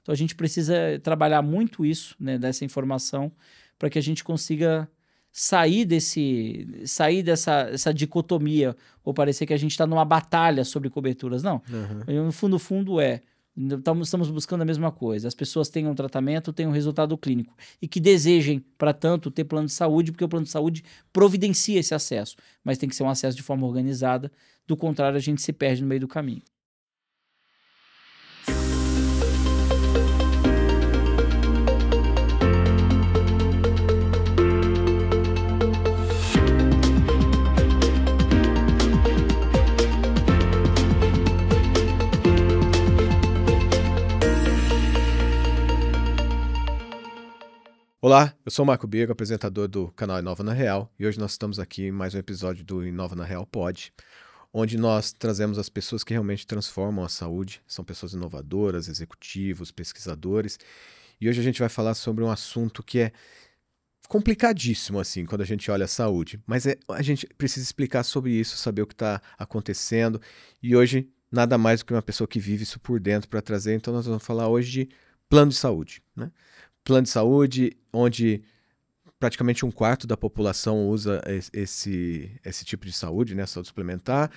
Então a gente precisa trabalhar muito isso, né, dessa informação, para que a gente consiga sair dessa dicotomia, ou parecer que a gente está numa batalha sobre coberturas. Não, Uhum. no fundo estamos buscando a mesma coisa. As pessoas tenham um tratamento, tenham um resultado clínico e que desejem, para tanto, ter plano de saúde, porque o plano de saúde providencia esse acesso, mas tem que ser um acesso de forma organizada, do contrário a gente se perde no meio do caminho. Olá, eu sou o Marco Biego, apresentador do canal Inova na Real, e hoje nós estamos aqui em mais um episódio do Inova na Real Pod, onde nós trazemos as pessoas que realmente transformam a saúde, são pessoas inovadoras, executivos, pesquisadores, e hoje a gente vai falar sobre um assunto que é complicadíssimo, assim, quando a gente olha a saúde, mas a gente precisa explicar sobre isso, saber o que está acontecendo, e hoje nada mais do que uma pessoa que vive isso por dentro para trazer, então nós vamos falar hoje de plano de saúde, né? Plano de saúde, onde praticamente um quarto da população usa esse tipo de saúde, né, saúde suplementar,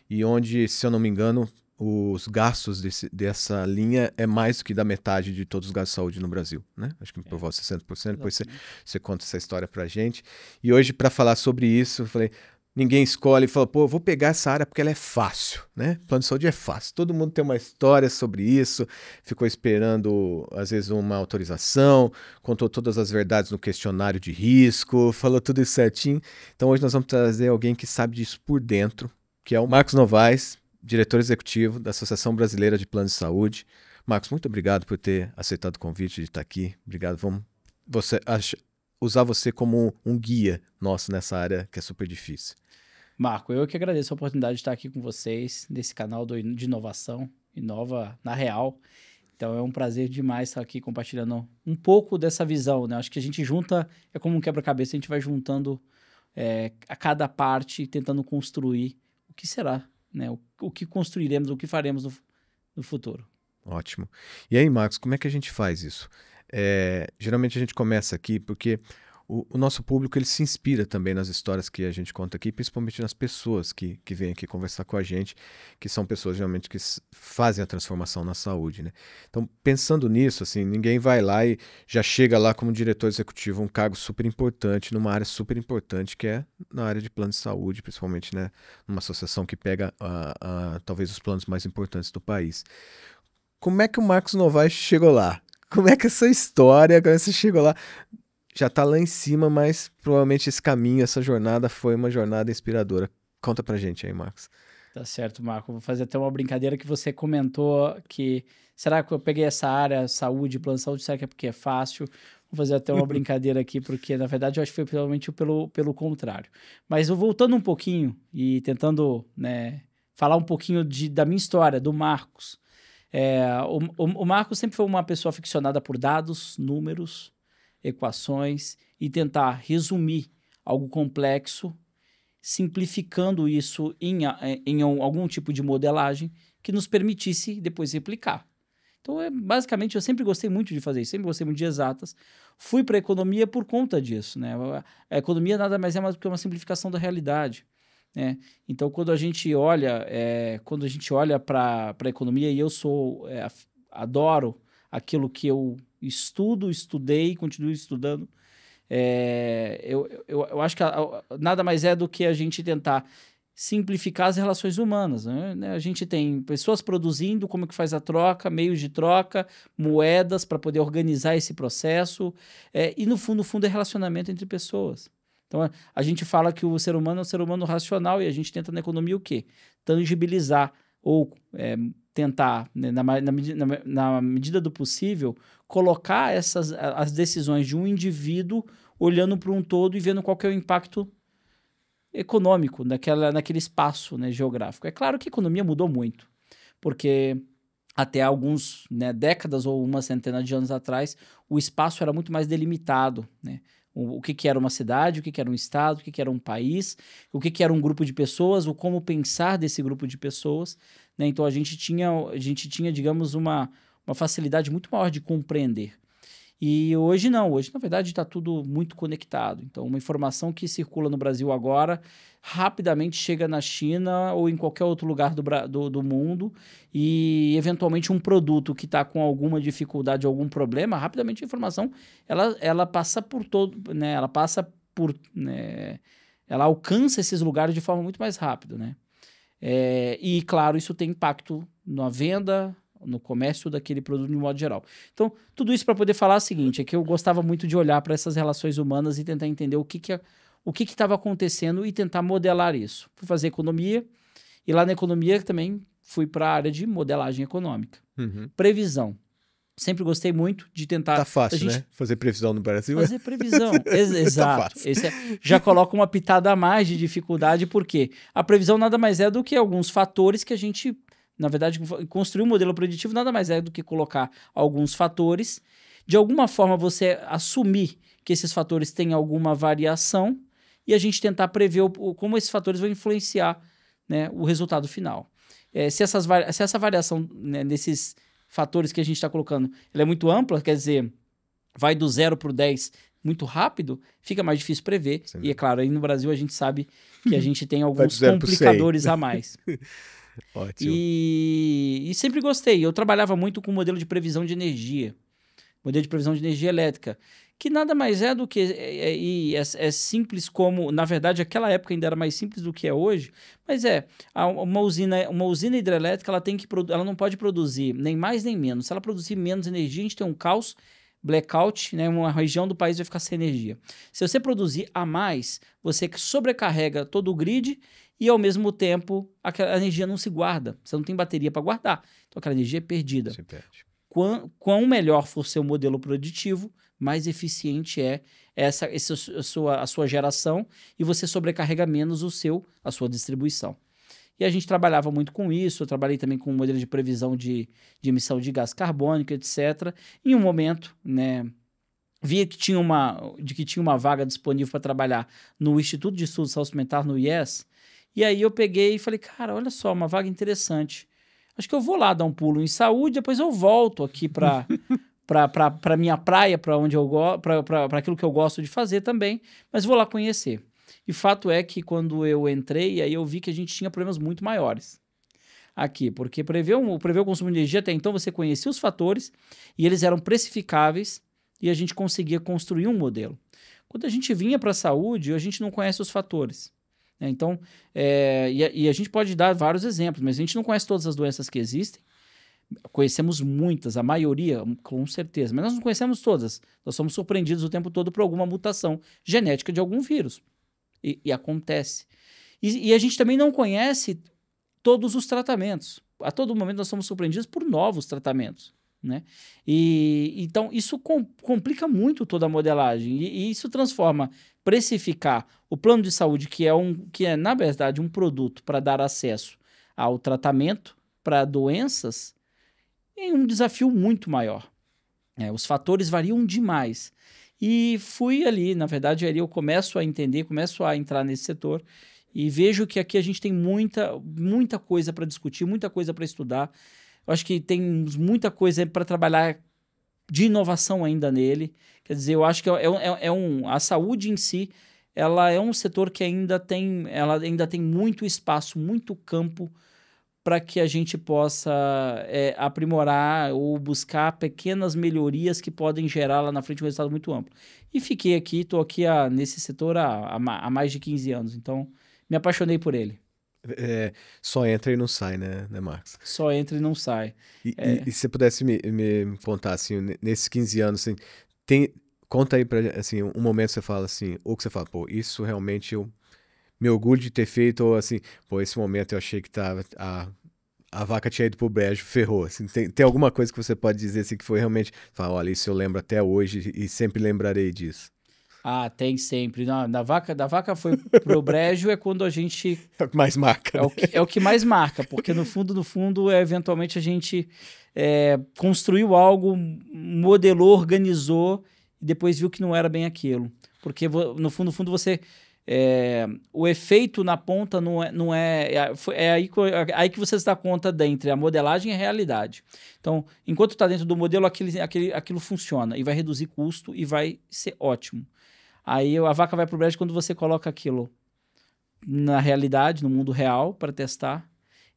e onde, se eu não me engano, os gastos dessa linha é mais do que da metade de todos os gastos de saúde no Brasil, né? Acho que por volta de 60%, depois você conta essa história pra gente. E hoje, para falar sobre isso, eu falei, ninguém escolhe e fala, pô, eu vou pegar essa área porque ela é fácil, né? Plano de saúde é fácil. Todo mundo tem uma história sobre isso, ficou esperando, às vezes, uma autorização, contou todas as verdades no questionário de risco, falou tudo isso certinho. Então, hoje nós vamos trazer alguém que sabe disso por dentro, que é o Marcos Novaes, diretor executivo da Associação Brasileira de Planos de Saúde. Marcos, muito obrigado por ter aceitado o convite de estar aqui. Obrigado. Vamos usar você como um guia nosso nessa área que é super difícil. Marco, eu que agradeço a oportunidade de estar aqui com vocês, nesse canal de inovação, Inova na Real. Então é um prazer demais estar aqui compartilhando um pouco dessa visão, né? Acho que a gente junta, é como um quebra-cabeça, a gente vai juntando a cada parte, tentando construir o que será, né? O que construiremos, o que faremos no futuro. Ótimo. E aí, Marcos, como é que a gente faz isso? Geralmente a gente começa aqui porque o nosso público ele se inspira também nas histórias que a gente conta aqui, principalmente nas pessoas que vêm aqui conversar com a gente, que são pessoas geralmente que fazem a transformação na saúde, né? Então, pensando nisso, assim, ninguém vai lá e já chega lá como diretor executivo, um cargo super importante, numa área super importante, que é na área de plano de saúde, principalmente, né, numa associação que pega talvez os planos mais importantes do país. Como é que o Marcos Novaes chegou lá? Como é que essa história, como você chegou lá? Já está lá em cima, mas provavelmente esse caminho, essa jornada foi uma jornada inspiradora. Conta pra gente aí, Marcos. Tá certo, Marco. Vou fazer até uma brincadeira que você comentou que... Será que eu peguei essa área, saúde, plano de saúde, será que é porque é fácil? Vou fazer até uma brincadeira aqui, porque na verdade eu acho que foi provavelmente pelo contrário. Mas eu voltando um pouquinho e tentando, né, falar um pouquinho da minha história, do Marcos. O Marcos sempre foi uma pessoa aficionada por dados, números, equações e tentar resumir algo complexo, simplificando isso em algum tipo de modelagem que nos permitisse depois replicar. Então, basicamente, eu sempre gostei muito de fazer isso, sempre gostei muito de exatas. Fui para a economia por conta disso, né? A economia nada mais é mais do que uma simplificação da realidade, né? Então, quando a gente olha para a economia, e eu adoro aquilo que eu estudei, continuo estudando, eu acho que nada mais é do que a gente tentar simplificar as relações humanas, né? A gente tem pessoas produzindo, como que faz a troca, meios de troca, moedas para poder organizar esse processo, e no fundo é relacionamento entre pessoas. Então, a gente fala que o ser humano é um ser humano racional e a gente tenta na economia o quê? Tangibilizar ou tentar, né, na medida do possível, colocar as decisões de um indivíduo olhando para um todo e vendo qual que é o impacto econômico naquele espaço, né, geográfico. É claro que a economia mudou muito, porque até alguns, né, décadas ou uma centena de anos atrás, o espaço era muito mais delimitado, né? O que era uma cidade, o que era um estado, o que era um país, o que era um grupo de pessoas, o como pensar desse grupo de pessoas, né? Então a gente tinha, digamos, uma uma facilidade muito maior de compreender. E hoje não, hoje na verdade está tudo muito conectado. Então uma informação que circula no Brasil agora rapidamente chega na China ou em qualquer outro lugar do mundo e eventualmente um produto que está com alguma dificuldade, algum problema, rapidamente a informação ela passa por todo, né? Ela passa por, né? Ela alcança esses lugares de forma muito mais rápida, né? E claro, isso tem impacto na venda, no comércio daquele produto de modo geral. Então, tudo isso para poder falar o seguinte, é que eu gostava muito de olhar para essas relações humanas e tentar entender o que estava acontecendo e tentar modelar isso. Fui fazer economia e lá na economia também fui para a área de modelagem econômica. Previsão. Sempre gostei muito de tentar... Tá fácil, né? Fazer previsão no Brasil. Fazer previsão, exato. Tá fácil. Já coloca uma pitada a mais de dificuldade, porque a previsão nada mais é do que alguns fatores que a gente... Na verdade, construir um modelo preditivo nada mais é do que colocar alguns fatores, de alguma forma você assumir que esses fatores têm alguma variação e a gente tentar prever como esses fatores vão influenciar, né, o resultado final. Se essa variação, né, desses fatores que a gente está colocando ela é muito ampla, quer dizer, vai do 0 para o 10 muito rápido, fica mais difícil prever. Sim. E é claro, aí no Brasil a gente sabe que a gente tem alguns complicadores a mais. Ótimo. E sempre gostei. Eu trabalhava muito com modelo de previsão de energia. Modelo de previsão de energia elétrica. Que nada mais é do que... É simples como... Na verdade, aquela época ainda era mais simples do que é hoje. Mas uma usina hidrelétrica, ela não pode produzir nem mais nem menos. Se ela produzir menos energia, a gente tem um caos, blackout, né? Uma região do país vai ficar sem energia. Se você produzir a mais, você sobrecarrega todo o grid e, ao mesmo tempo, aquela energia não se guarda. Você não tem bateria para guardar. Então, aquela energia é perdida. Se perde. Quão melhor for seu modelo preditivo, mais eficiente é a sua geração e você sobrecarrega menos a sua distribuição. E a gente trabalhava muito com isso. Eu trabalhei também com um modelo de previsão de emissão de gás carbônico, etc. Em um momento, né, via que tinha uma vaga disponível para trabalhar no Instituto de Estudos Saúde Suplementar, no IES. E aí eu peguei e falei, cara, olha só, uma vaga interessante. Acho que eu vou lá dar um pulo em saúde, depois eu volto aqui para minha praia, para onde eu para aquilo que eu gosto de fazer também, mas vou lá conhecer. E fato é que quando eu entrei, aí eu vi que a gente tinha problemas muito maiores aqui, porque prever o consumo de energia, até então você conhecia os fatores e eles eram precificáveis e a gente conseguia construir um modelo. Quando a gente vinha para a saúde, a gente não conhece os fatores. Então, e a gente pode dar vários exemplos, mas a gente não conhece todas as doenças que existem. Conhecemos muitas, a maioria, com certeza, mas nós não conhecemos todas. Nós somos surpreendidos o tempo todo por alguma mutação genética de algum vírus. E acontece. E a gente também não conhece todos os tratamentos. A todo momento nós somos surpreendidos por novos tratamentos, né? Então, isso complica muito toda a modelagem. E isso transforma precificar o plano de saúde, que é na verdade, um produto para dar acesso ao tratamento para doenças, em um desafio muito maior. Os fatores variam demais. E fui ali, na verdade, ali eu começo a entender, começo a entrar nesse setor e vejo que aqui a gente tem muita coisa para discutir, muita coisa para estudar. Eu acho que tem muita coisa para trabalhar de inovação ainda nele. Quer dizer, eu acho que a saúde em si, ela é um setor que ainda tem muito espaço, muito campo para que a gente possa aprimorar ou buscar pequenas melhorias que podem gerar lá na frente um resultado muito amplo. E estou aqui nesse setor há mais de 15 anos, então me apaixonei por ele. Só entra e não sai, né Marcos? Só entra e não sai. E se você pudesse me contar, assim, nesses 15 anos, assim, conta aí pra, assim, um momento que você fala assim, ou que você fala, pô, isso realmente eu me orgulho de ter feito, ou assim, pô, esse momento eu achei que a vaca tinha ido pro brejo, ferrou. Assim, tem alguma coisa que você pode dizer assim, que foi realmente, fala, olha, isso eu lembro até hoje e sempre lembrarei disso. Tem sempre. Da vaca foi pro brejo é quando a gente... É o que mais marca. É o que mais marca, porque no fundo, eventualmente a gente construiu algo, modelou, organizou e depois viu que não era bem aquilo. Porque no fundo você o efeito na ponta não é aí que você se dá conta entre a modelagem e a realidade. Então, enquanto está dentro do modelo, aquilo funciona e vai reduzir custo e vai ser ótimo. Aí a vaca vai pro brejo quando você coloca aquilo na realidade, no mundo real, para testar.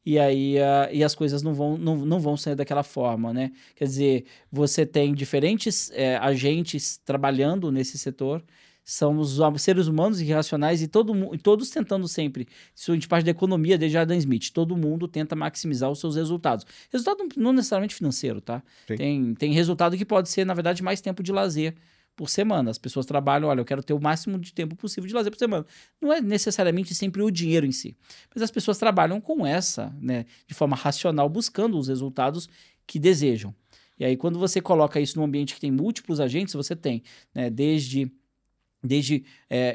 E aí e as coisas não vão sair daquela forma, né? Quer dizer, você tem diferentes agentes trabalhando nesse setor, são os seres humanos irracionais e todos tentando sempre, isso a gente parte da economia desde Adam Smith, todo mundo tenta maximizar os seus resultados. Resultado não necessariamente financeiro, tá? Tem resultado que pode ser, na verdade, mais tempo de lazer por semana. As pessoas trabalham, olha, eu quero ter o máximo de tempo possível de lazer por semana. Não é necessariamente sempre o dinheiro em si, mas as pessoas trabalham com essa, né, de forma racional, buscando os resultados que desejam. E aí, quando você coloca isso num ambiente que tem múltiplos agentes, você tem, né, desde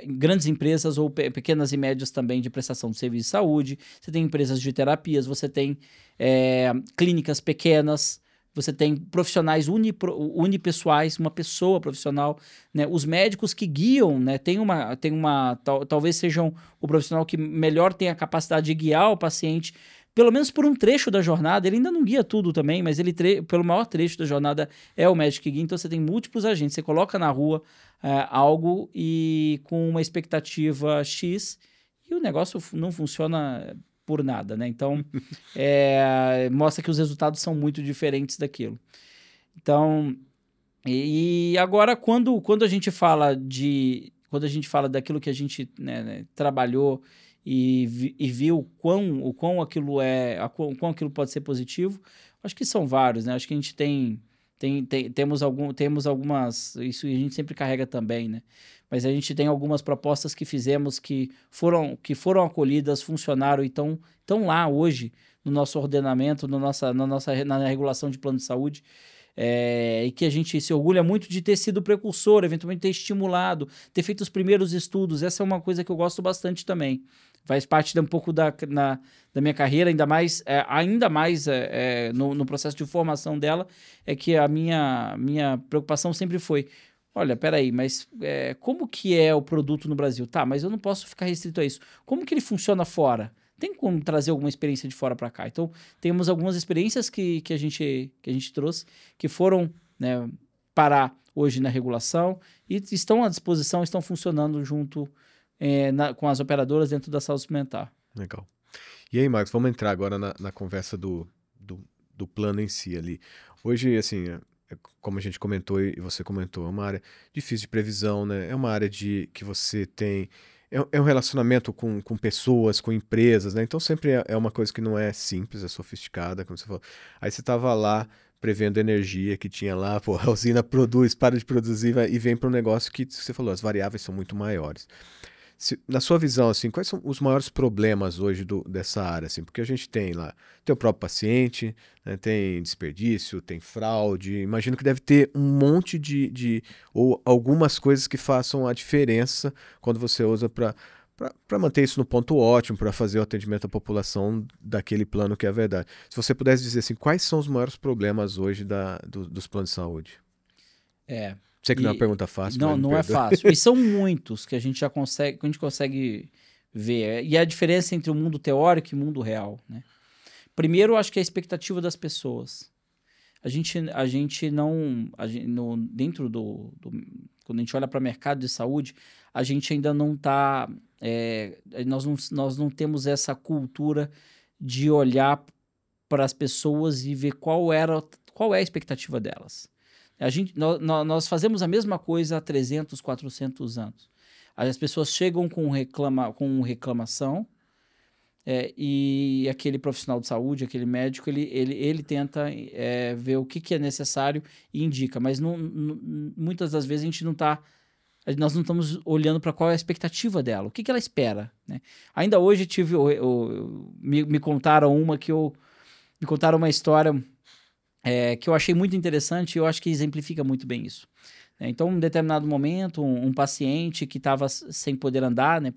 grandes empresas ou pequenas e médias também de prestação de serviço de saúde, você tem empresas de terapias, você tem clínicas pequenas, você tem profissionais unipessoais, uma pessoa profissional, né? Os médicos que guiam, né? Talvez sejam o profissional que melhor tem a capacidade de guiar o paciente, pelo menos por um trecho da jornada. Ele ainda não guia tudo também, mas pelo maior trecho da jornada é o médico que guia. Então você tem múltiplos agentes, você coloca na rua algo e com uma expectativa X e o negócio não funciona por nada, né? Então, mostra que os resultados são muito diferentes daquilo. Então, e agora, quando a gente fala daquilo que a gente, né, trabalhou e viu o quão aquilo pode ser positivo, acho que são vários, né? Acho que a gente temos algumas, isso a gente sempre carrega também, né? Mas a gente tem algumas propostas que fizemos que foram acolhidas, funcionaram e estão lá hoje no nosso ordenamento, na regulação de plano de saúde, e que a gente se orgulha muito de ter sido precursor, eventualmente ter estimulado, ter feito os primeiros estudos. Essa é uma coisa que eu gosto bastante também. Faz parte um pouco da minha carreira, ainda mais no processo de formação dela, é que a minha preocupação sempre foi: olha, peraí, mas como que é o produto no Brasil? Tá, mas eu não posso ficar restrito a isso. Como que ele funciona fora? Tem como trazer alguma experiência de fora para cá? Então, temos algumas experiências que a gente trouxe, que foram, né, parar hoje na regulação e estão à disposição, estão funcionando junto com as operadoras dentro da saúde suplementar. Legal. E aí, Marcos, vamos entrar agora na conversa do plano em si ali. Hoje, assim, como a gente comentou e você comentou, é uma área difícil de previsão, né? É uma área que você tem... É um relacionamento com pessoas, com empresas, né? Então sempre é uma coisa que não é simples, é sofisticada, como você falou. Aí você estava lá prevendo energia que tinha lá, pô, a usina produz, para de produzir e vem para um negócio que você falou, as variáveis são muito maiores. Na sua visão, assim, quais são os maiores problemas hoje dessa área? Assim? Porque a gente tem lá, tem o próprio paciente, né, tem desperdício, tem fraude. Imagino que deve ter um monte ou algumas coisas que façam a diferença quando você usa para manter isso no ponto ótimo, para fazer o atendimento à população daquele plano que é a verdade. Se você pudesse dizer assim, quais são os maiores problemas hoje dos planos de saúde? Sei que não é uma pergunta fácil. Não é fácil. E são muitos que a gente consegue ver. E a diferença entre o mundo teórico e o mundo real, né? Primeiro, acho que é a expectativa das pessoas. Dentro quando a gente olha para o mercado de saúde, a gente ainda não está... nós não temos essa cultura de olhar para as pessoas e ver qual é a expectativa delas. Nós fazemos a mesma coisa há 300, 400 anos. As pessoas chegam com reclamação e aquele profissional de saúde, aquele médico, ele tenta ver o que é necessário e indica. Mas muitas das vezes nós não estamos olhando para qual é a expectativa dela, o que ela espera, né? Ainda hoje me contaram uma história que eu achei muito interessante e eu acho que exemplifica muito bem isso. Então, em um determinado momento, um paciente que estava sem poder andar, né,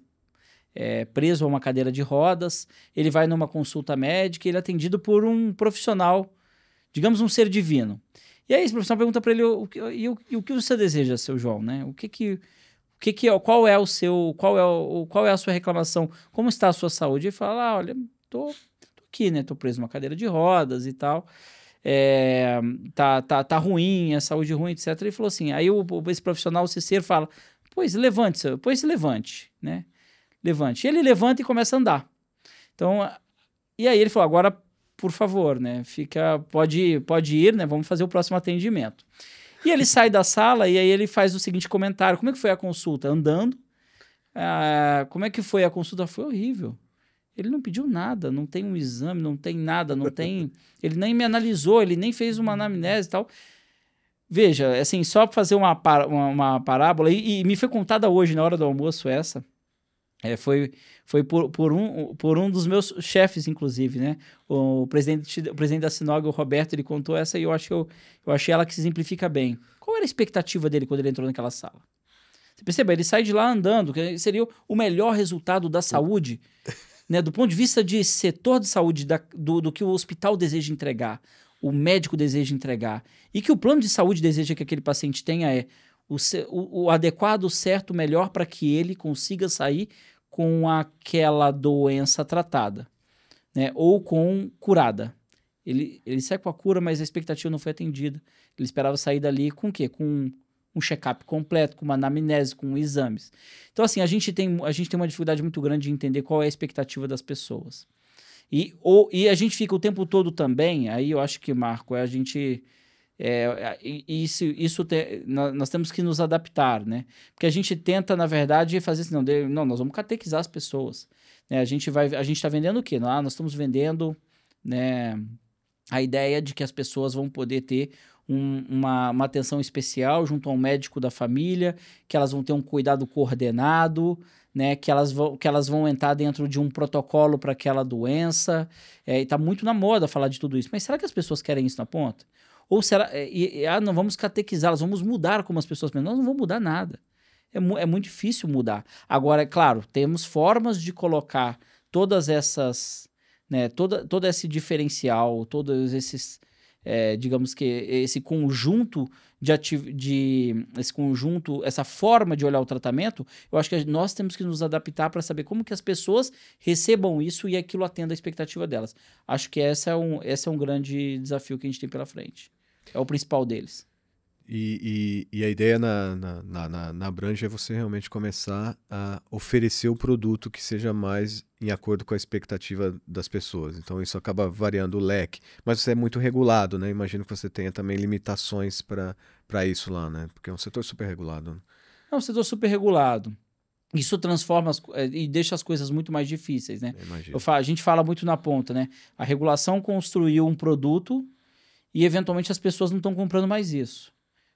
preso a uma cadeira de rodas, ele vai numa consulta médica e ele é atendido por um profissional, digamos um ser divino. E aí esse profissional pergunta para ele, o que você deseja, seu João? Né? O que qual é a sua reclamação? Como está a sua saúde? Ele fala, olha, tô aqui, né? Tô preso numa cadeira de rodas e tal. Tá ruim, a saúde ruim, etc. Ele falou assim, aí esse profissional, o cesseiro, fala, pois levante, né? Levante. Ele levanta e começa a andar. Então, e aí ele falou, agora, por favor, né? Pode ir, né? Vamos fazer o próximo atendimento. E ele sai da sala e aí ele faz o seguinte comentário, como é que foi a consulta? Andando. Como é que foi a consulta? Foi horrível. Ele não pediu nada, não tem um exame, não tem nada, ele nem me analisou, ele nem fez uma anamnese e tal. Veja, assim, só para fazer uma parábola, e me foi contada hoje, na hora do almoço, essa. Foi por um dos meus chefes, inclusive, né? O presidente da Sinog, o Roberto, ele contou essa e eu achei ela que se exemplifica bem. Qual era a expectativa dele quando ele entrou naquela sala? Você percebe? Ele sai de lá andando, que seria o melhor resultado da saúde, né? Do ponto de vista de setor de saúde, do que o hospital deseja entregar, o médico deseja entregar, e que o plano de saúde deseja que aquele paciente tenha o adequado, o certo, o melhor para que ele consiga sair com aquela doença tratada, né? Ou curada. Ele sai com a cura, mas a expectativa não foi atendida. Ele esperava sair dali com o quê? Com um check-up completo, com uma anamnese, com exames. Então, assim, a gente tem uma dificuldade muito grande de entender qual é a expectativa das pessoas. E a gente fica o tempo todo também, aí eu acho que, Marco, a gente... nós temos que nos adaptar, né? Porque a gente tenta, na verdade, fazer assim, não, nós vamos catequizar as pessoas, né? A gente está vendendo o quê? Nós estamos vendendo, né, a ideia de que as pessoas vão poder ter uma atenção especial junto a um médico da família, que elas vão ter um cuidado coordenado, né, que elas vão entrar dentro de um protocolo para aquela doença, e está muito na moda falar de tudo isso. Mas será que as pessoas querem isso na ponta? Ou será, não vamos catequizá-las, vamos mudar como as pessoas pensam. Nós não vamos mudar nada. É muito difícil mudar. Agora, é claro, temos formas de colocar todas essas, né, todo esse diferencial, todos esses, digamos que esse conjunto essa forma de olhar o tratamento, eu acho que nós temos que nos adaptar para saber como que as pessoas recebam isso e aquilo atenda a expectativa delas. Acho que esse é um grande desafio que a gente tem pela frente. É o principal deles. E a ideia na Brange é você realmente começar a oferecer o produto que seja mais em acordo com a expectativa das pessoas. Então isso acaba variando o leque. Mas você é muito regulado, né? Imagino que você tenha também limitações para isso lá, né? Porque é um setor super regulado. Né? É um setor super regulado. Isso transforma e deixa as coisas muito mais difíceis, né? A gente fala muito na ponta, né? A regulação construiu um produto e eventualmente as pessoas não estão comprando mais isso.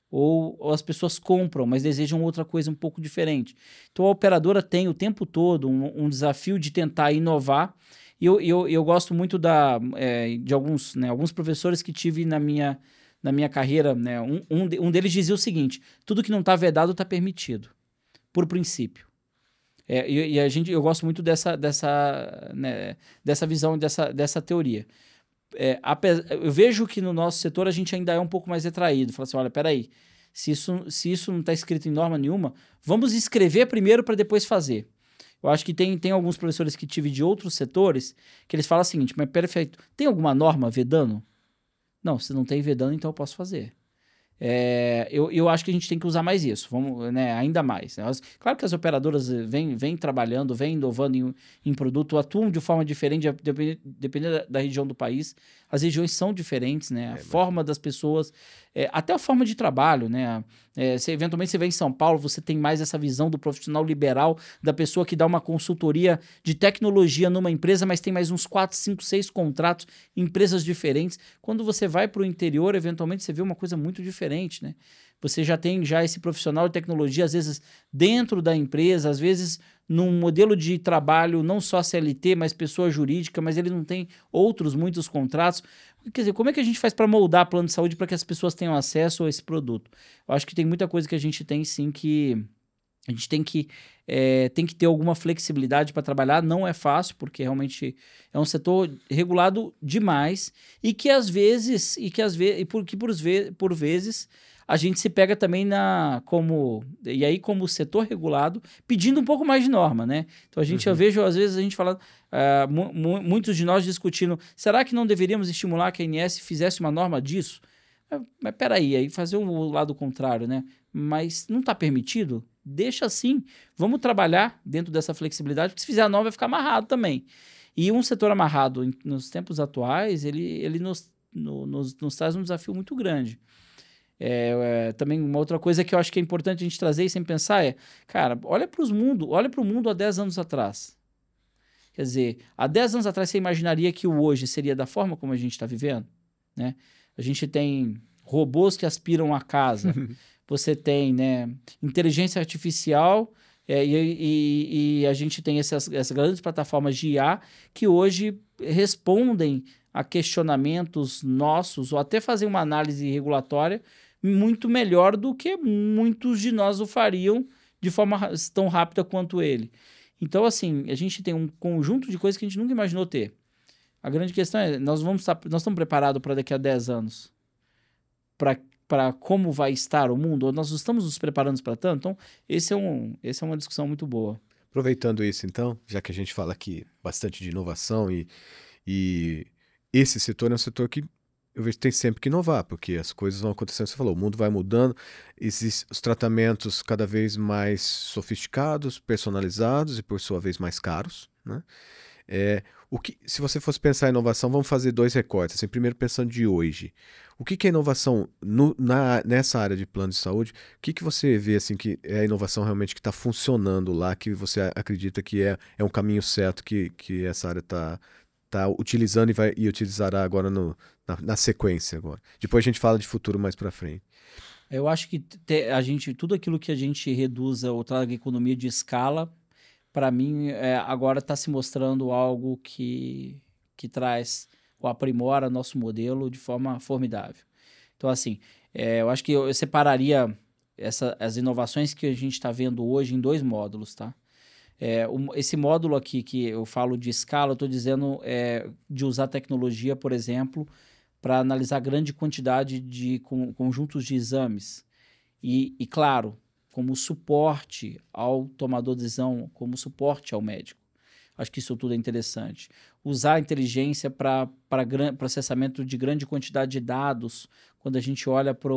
Ou as pessoas compram, mas desejam outra coisa um pouco diferente. Então a operadora tem o tempo todo um desafio de tentar inovar. E eu gosto muito de alguns professores que tive na minha carreira. Né? Um deles dizia o seguinte: tudo que não está vedado está permitido, por princípio. Eu gosto muito dessa visão, dessa teoria. Eu vejo que no nosso setor a gente ainda é um pouco mais retraído. Fala assim, olha, peraí, se isso não está escrito em norma nenhuma, vamos escrever primeiro para depois fazer. Eu acho que tem alguns professores que tive de outros setores que eles falam o seguinte, mas perfeito, tem alguma norma vedando? Não, se não tem vedando, então eu posso fazer. Eu acho que a gente tem que usar mais isso, vamos, né, ainda mais. Né? Claro que as operadoras vêm trabalhando, vêm inovando em produto, atuam de forma diferente, dependendo da região do país. As regiões são diferentes, né? A forma das pessoas, até a forma de trabalho, né? Eventualmente você vem em São Paulo, você tem mais essa visão do profissional liberal, da pessoa que dá uma consultoria de tecnologia numa empresa, mas tem mais uns 4, 5, 6 contratos em empresas diferentes. Quando você vai para o interior, eventualmente você vê uma coisa muito diferente, né? Você já tem esse profissional de tecnologia, às vezes dentro da empresa, às vezes num modelo de trabalho não só CLT, mas pessoa jurídica, mas ele não tem muitos contratos. Quer dizer, como é que a gente faz para moldar plano de saúde para que as pessoas tenham acesso a esse produto? Eu acho que tem muita coisa que a gente tem sim que... A gente tem que ter alguma flexibilidade para trabalhar. Não é fácil, porque realmente é um setor regulado demais e que às vezes, por vezes, a gente se pega também como setor regulado, pedindo um pouco mais de norma, né? Então eu vejo, às vezes, a gente falando, muitos de nós discutindo, será que não deveríamos estimular que a ANS fizesse uma norma disso? Mas peraí, aí fazer o lado contrário, né? Mas não está permitido? Deixa assim, vamos trabalhar dentro dessa flexibilidade, porque se fizer a norma vai ficar amarrado também. E um setor amarrado nos tempos atuais, ele nos traz um desafio muito grande. Também uma outra coisa que eu acho que é importante a gente trazer e sempre pensar cara, olha para o mundo há 10 anos atrás. Quer dizer, há 10 anos atrás você imaginaria que o hoje seria da forma como a gente está vivendo? Né? A gente tem robôs que aspiram a casa, você tem, né, inteligência artificial, e a gente tem essas grandes plataformas de IA que hoje respondem a questionamentos nossos ou até fazem uma análise regulatória muito melhor do que muitos de nós o fariam de forma tão rápida quanto ele. Então, assim, a gente tem um conjunto de coisas que a gente nunca imaginou ter. A grande questão é, nós estamos preparados para daqui a 10 anos para como vai estar o mundo? Ou nós estamos nos preparando para tanto? Então, essa é uma discussão muito boa. Aproveitando isso, então, já que a gente fala aqui bastante de inovação e esse setor é um setor que eu vejo que tem sempre que inovar, porque as coisas vão acontecendo, você falou, o mundo vai mudando, existem os tratamentos cada vez mais sofisticados, personalizados e, por sua vez, mais caros, né? Se você fosse pensar em inovação, vamos fazer 2 recortes. Assim, primeiro, pensando de hoje. O que é inovação nessa área de plano de saúde? O que você vê assim, que é a inovação realmente que está funcionando lá, que você acredita que é um caminho certo que essa área está utilizando e utilizará agora na sequência agora? Depois a gente fala de futuro mais para frente. Eu acho que tudo aquilo que a gente reduza ou traga economia de escala, para mim, agora está se mostrando algo que traz ou aprimora nosso modelo de forma formidável. Então, assim, eu acho que eu separaria as inovações que a gente está vendo hoje em 2 módulos, tá? Esse módulo aqui que eu falo de escala, eu estou dizendo de usar tecnologia, por exemplo, para analisar grande quantidade de conjuntos de exames. E claro, como suporte ao tomador de decisão, como suporte ao médico. Acho que isso tudo é interessante. Usar a inteligência para processamento de grande quantidade de dados, quando a gente olha para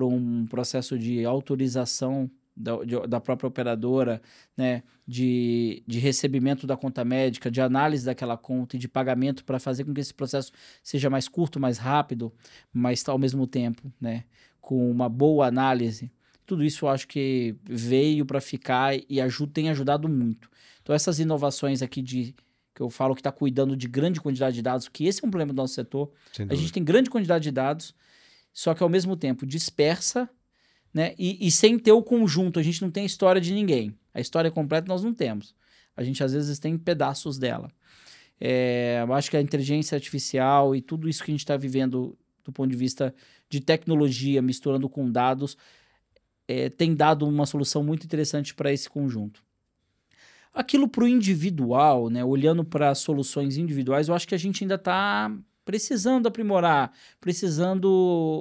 um processo de autorização da própria operadora, né, de recebimento da conta médica, de análise daquela conta e de pagamento para fazer com que esse processo seja mais curto, mais rápido, mas ao mesmo tempo, né, com uma boa análise. Tudo isso eu acho que veio para ficar e tem ajudado muito. Então essas inovações aqui que eu falo que está cuidando de grande quantidade de dados, que esse é um problema do nosso setor. A gente tem grande quantidade de dados, só que ao mesmo tempo dispersa, né? E sem ter o conjunto, a gente não tem a história de ninguém. A história completa nós não temos. A gente às vezes tem pedaços dela. Eu acho que a inteligência artificial e tudo isso que a gente está vivendo do ponto de vista de tecnologia, misturando com dados, tem dado uma solução muito interessante para esse conjunto. Aquilo para o individual, né, olhando para soluções individuais, eu acho que a gente ainda está precisando aprimorar, precisando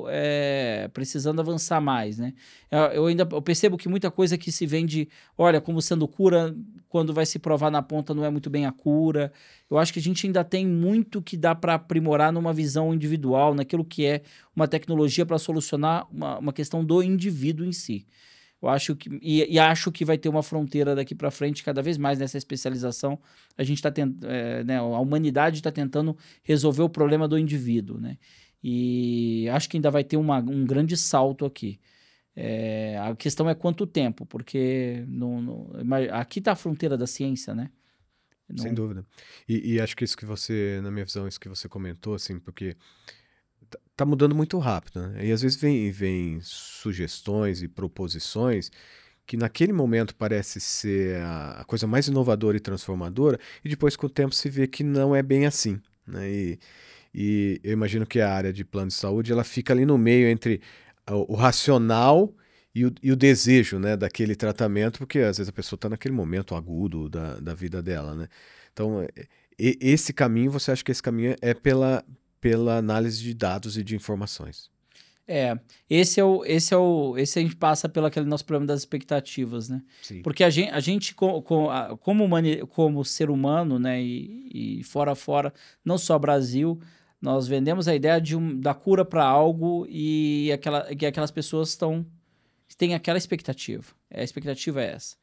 avançar mais, né? Eu percebo que muita coisa que se vende, olha, como sendo cura, quando vai se provar na ponta não é muito bem a cura. Eu acho que a gente ainda tem muito que dá para aprimorar numa visão individual, naquilo que é uma tecnologia para solucionar uma questão do indivíduo em si. Eu acho que acho que vai ter uma fronteira daqui para frente cada vez mais nessa especialização. A gente está né, a humanidade está tentando resolver o problema do indivíduo, né? E acho que ainda vai ter um grande salto aqui. A questão é quanto tempo, porque aqui está a fronteira da ciência, né? Sem dúvida. E acho que isso que você, na minha visão, isso que você comentou, assim, porque tá mudando muito rápido, né? E às vezes vem sugestões e proposições que naquele momento parece ser a coisa mais inovadora e transformadora, e depois com o tempo se vê que não é bem assim, né? E eu imagino que a área de plano de saúde ela fica ali no meio entre o racional e o desejo, né, daquele tratamento, porque às vezes a pessoa está naquele momento agudo da vida dela, né? Então, esse caminho, você acha que esse caminho é pela análise de dados e de informações? Esse a gente passa pelo aquele nosso problema das expectativas, né? Sim. Porque a gente como ser humano, né, e fora, não só Brasil, nós vendemos a ideia da cura para algo e que aquelas pessoas têm aquela expectativa. A expectativa é essa.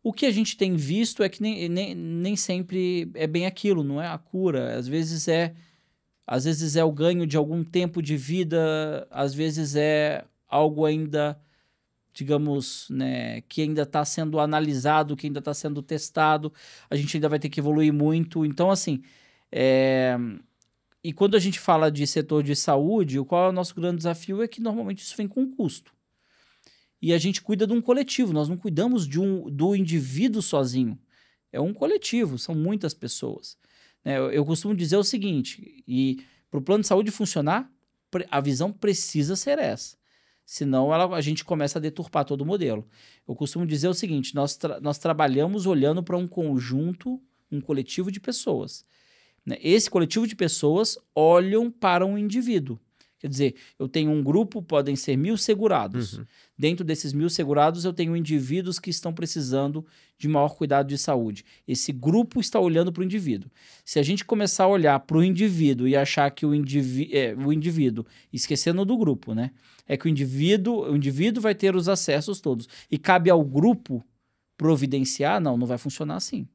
O que a gente tem visto é que nem sempre é bem aquilo, não é a cura. Às vezes é o ganho de algum tempo de vida, às vezes é algo ainda, digamos, né, que ainda está sendo analisado, que ainda está sendo testado, a gente ainda vai ter que evoluir muito. Então, assim, e quando a gente fala de setor de saúde, qual é o nosso grande desafio? É que normalmente isso vem com custo. E a gente cuida de um coletivo, nós não cuidamos do indivíduo sozinho. É um coletivo, são muitas pessoas. Eu costumo dizer o seguinte, e para o plano de saúde funcionar, a visão precisa ser essa. Senão a gente começa a deturpar todo o modelo. Eu costumo dizer o seguinte, nós trabalhamos olhando para um conjunto, um coletivo de pessoas. Esse coletivo de pessoas olham para um indivíduo. Quer dizer, eu tenho um grupo, podem ser 1.000 segurados. Uhum. Dentro desses 1.000 segurados, eu tenho indivíduos que estão precisando de maior cuidado de saúde. Esse grupo está olhando para o indivíduo. Se a gente começar a olhar para o indivíduo e achar que o indivíduo, esquecendo do grupo, né? É que o indivíduo vai ter os acessos todos. E cabe ao grupo providenciar, não vai funcionar assim.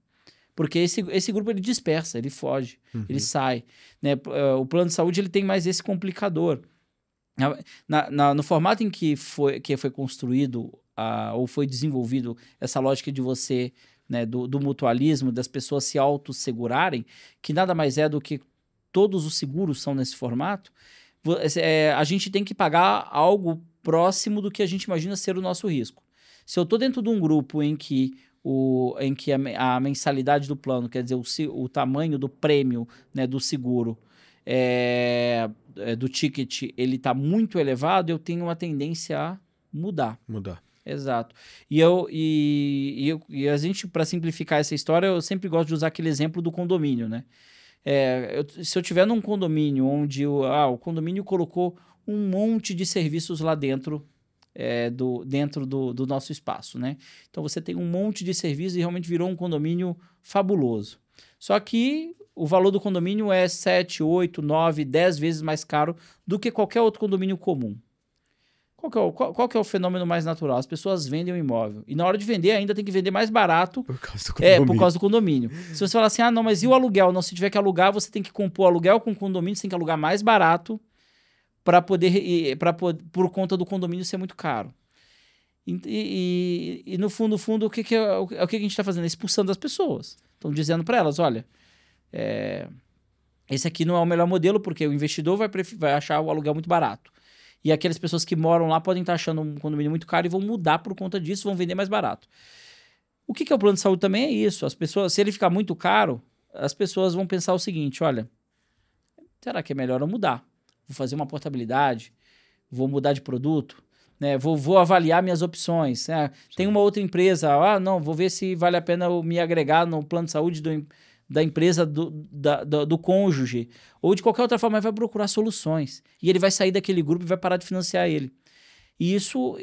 Porque esse grupo ele dispersa, ele foge, ele sai. Né? O plano de saúde ele tem mais esse complicador. No formato em que foi construído ou foi desenvolvido essa lógica de você, né, do mutualismo, das pessoas se autossegurarem, que nada mais é do que todos os seguros são nesse formato, a gente tem que pagar algo próximo do que a gente imagina ser o nosso risco. Se eu estou dentro de um grupo em que a mensalidade do plano, quer dizer, o tamanho do prêmio, né, do seguro, do ticket, ele está muito elevado, eu tenho uma tendência a mudar. Exato. E a gente, para simplificar essa história, eu sempre gosto de usar aquele exemplo do condomínio, né? Se eu tiver num condomínio onde o condomínio colocou um monte de serviços lá dentro, dentro do nosso espaço, né? Então você tem um monte de serviços e realmente virou um condomínio fabuloso. Só que o valor do condomínio é 7, 8, 9, 10 vezes mais caro do que qualquer outro condomínio comum. Qual que é o fenômeno mais natural? As pessoas vendem o imóvel. E na hora de vender, ainda tem que vender mais barato. Por causa do condomínio. Por causa do condomínio. Se você falar assim, não, mas e o aluguel? Não, se tiver que alugar, você tem que compor aluguel com condomínio, você tem que alugar mais barato por conta do condomínio ser muito caro. E no fundo, o que a gente está fazendo? Expulsando as pessoas. Estão dizendo para elas, olha, esse aqui não é o melhor modelo porque o investidor vai achar o aluguel muito barato. E aquelas pessoas que moram lá podem estar achando um condomínio muito caro e vão mudar por conta disso, vão vender mais barato. O que é o plano de saúde também é isso. As pessoas, se ele ficar muito caro, as pessoas vão pensar o seguinte, olha, será que é melhor eu mudar? Vou fazer uma portabilidade, vou mudar de produto, né? Vou avaliar minhas opções. Né? Tem uma outra empresa, não, vou ver se vale a pena eu me agregar no plano de saúde da empresa do cônjuge, ou de qualquer outra forma, ele vai procurar soluções. E ele vai sair daquele grupo e vai parar de financiar ele. E isso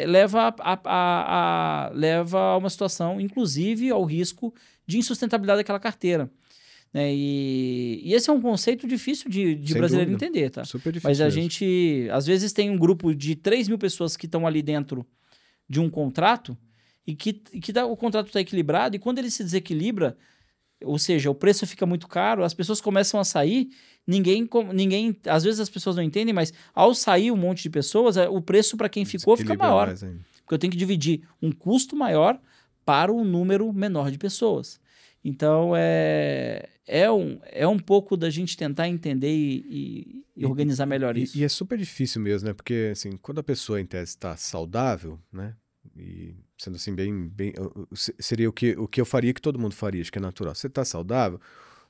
leva a uma situação, inclusive, ao risco de insustentabilidade daquela carteira. Né? E esse é um conceito difícil de brasileiro entender, tá? Super difícil. Mas a gente, às vezes, tem um grupo de 3.000 pessoas que estão ali dentro de um contrato e que o contrato está equilibrado, e quando ele se desequilibra, ou seja, o preço fica muito caro, as pessoas começam a sair, ninguém, às vezes as pessoas não entendem, mas ao sair um monte de pessoas, o preço para quem ficou fica maior. Porque eu tenho que dividir um custo maior para um número menor de pessoas. Então, é um pouco da gente tentar entender e organizar melhor isso. E é super difícil mesmo, né? Porque, assim, quando a pessoa, em tese, está saudável, né? E sendo assim, seria o que eu faria, que todo mundo faria, acho que é natural. Você está saudável,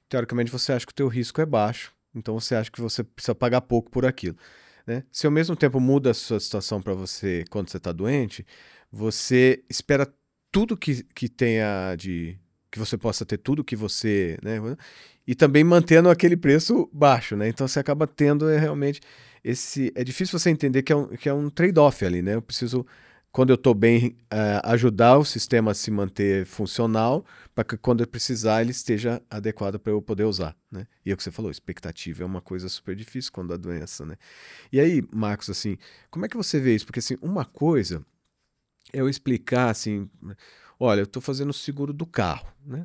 teoricamente você acha que o teu risco é baixo, então você acha que você precisa pagar pouco por aquilo. Né? Se ao mesmo tempo muda a sua situação para você quando você está doente, você espera tudo que tenha que você possa ter tudo que você... Né? E também mantendo aquele preço baixo, né? Então você acaba tendo realmente é difícil você entender que é um trade-off ali, né? Eu preciso, quando eu estou bem, ajudar o sistema a se manter funcional, para que quando eu precisar ele esteja adequado para eu poder usar, né? E é o que você falou, expectativa é uma coisa super difícil quando há doença, né? E aí, Marcos, assim, como é que você vê isso? Porque, assim, uma coisa é eu explicar, assim, olha, eu estou fazendo o seguro do carro, né?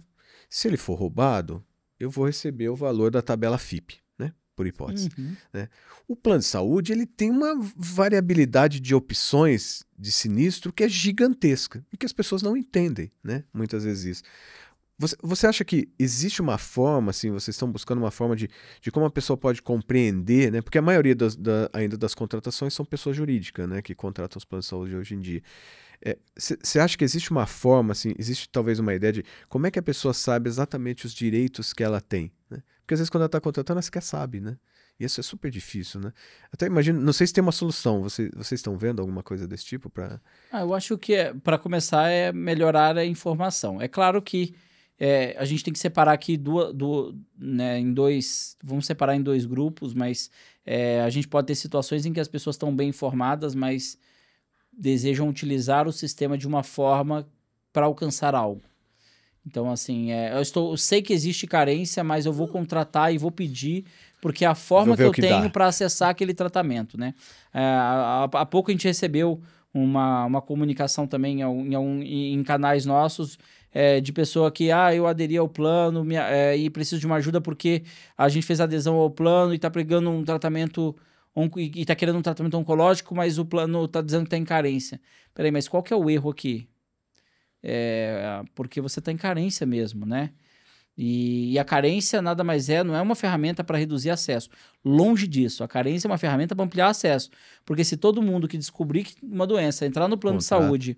Se ele for roubado, eu vou receber o valor da tabela FIPE, né? Por hipótese, Uhum. né? O plano de saúde, ele tem uma variabilidade de opções de sinistro que é gigantesca e que as pessoas não entendem, né? Muitas vezes isso. Você acha que existe uma forma, assim, vocês estão buscando uma forma de como a pessoa pode compreender, né? Porque a maioria ainda das contratações são pessoas jurídicas, né? Que contratam os planos de saúde hoje em dia. Você acha que existe uma forma, assim, existe talvez uma ideia de como é que a pessoa sabe exatamente os direitos que ela tem, né? Porque às vezes quando ela está contratando, ela sequer sabe, né? E isso é super difícil, né? Até imagino, não sei se tem uma solução, vocês estão vendo alguma coisa desse tipo para... Eu acho que, para começar, é melhorar a informação. É claro que a gente tem que separar aqui né, em dois... Vamos separar em dois grupos, mas a gente pode ter situações em que as pessoas estão bem informadas, mas desejam utilizar o sistema de uma forma para alcançar algo. Então, assim, eu sei que existe carência, mas eu vou contratar e vou pedir, porque é a forma que eu tenho para acessar aquele tratamento, né? Há pouco a gente recebeu uma comunicação também em canais nossos de pessoa que, eu aderi ao plano e preciso de uma ajuda porque a gente fez adesão ao plano e está pegando um tratamento e está querendo um tratamento oncológico, mas o plano está dizendo que está em carência. Peraí, mas qual que é o erro aqui? Porque você está em carência mesmo, né? E a carência nada mais não é uma ferramenta para reduzir acesso. Longe disso, a carência é uma ferramenta para ampliar acesso. Porque se todo mundo que descobrir uma doença entrar no plano de saúde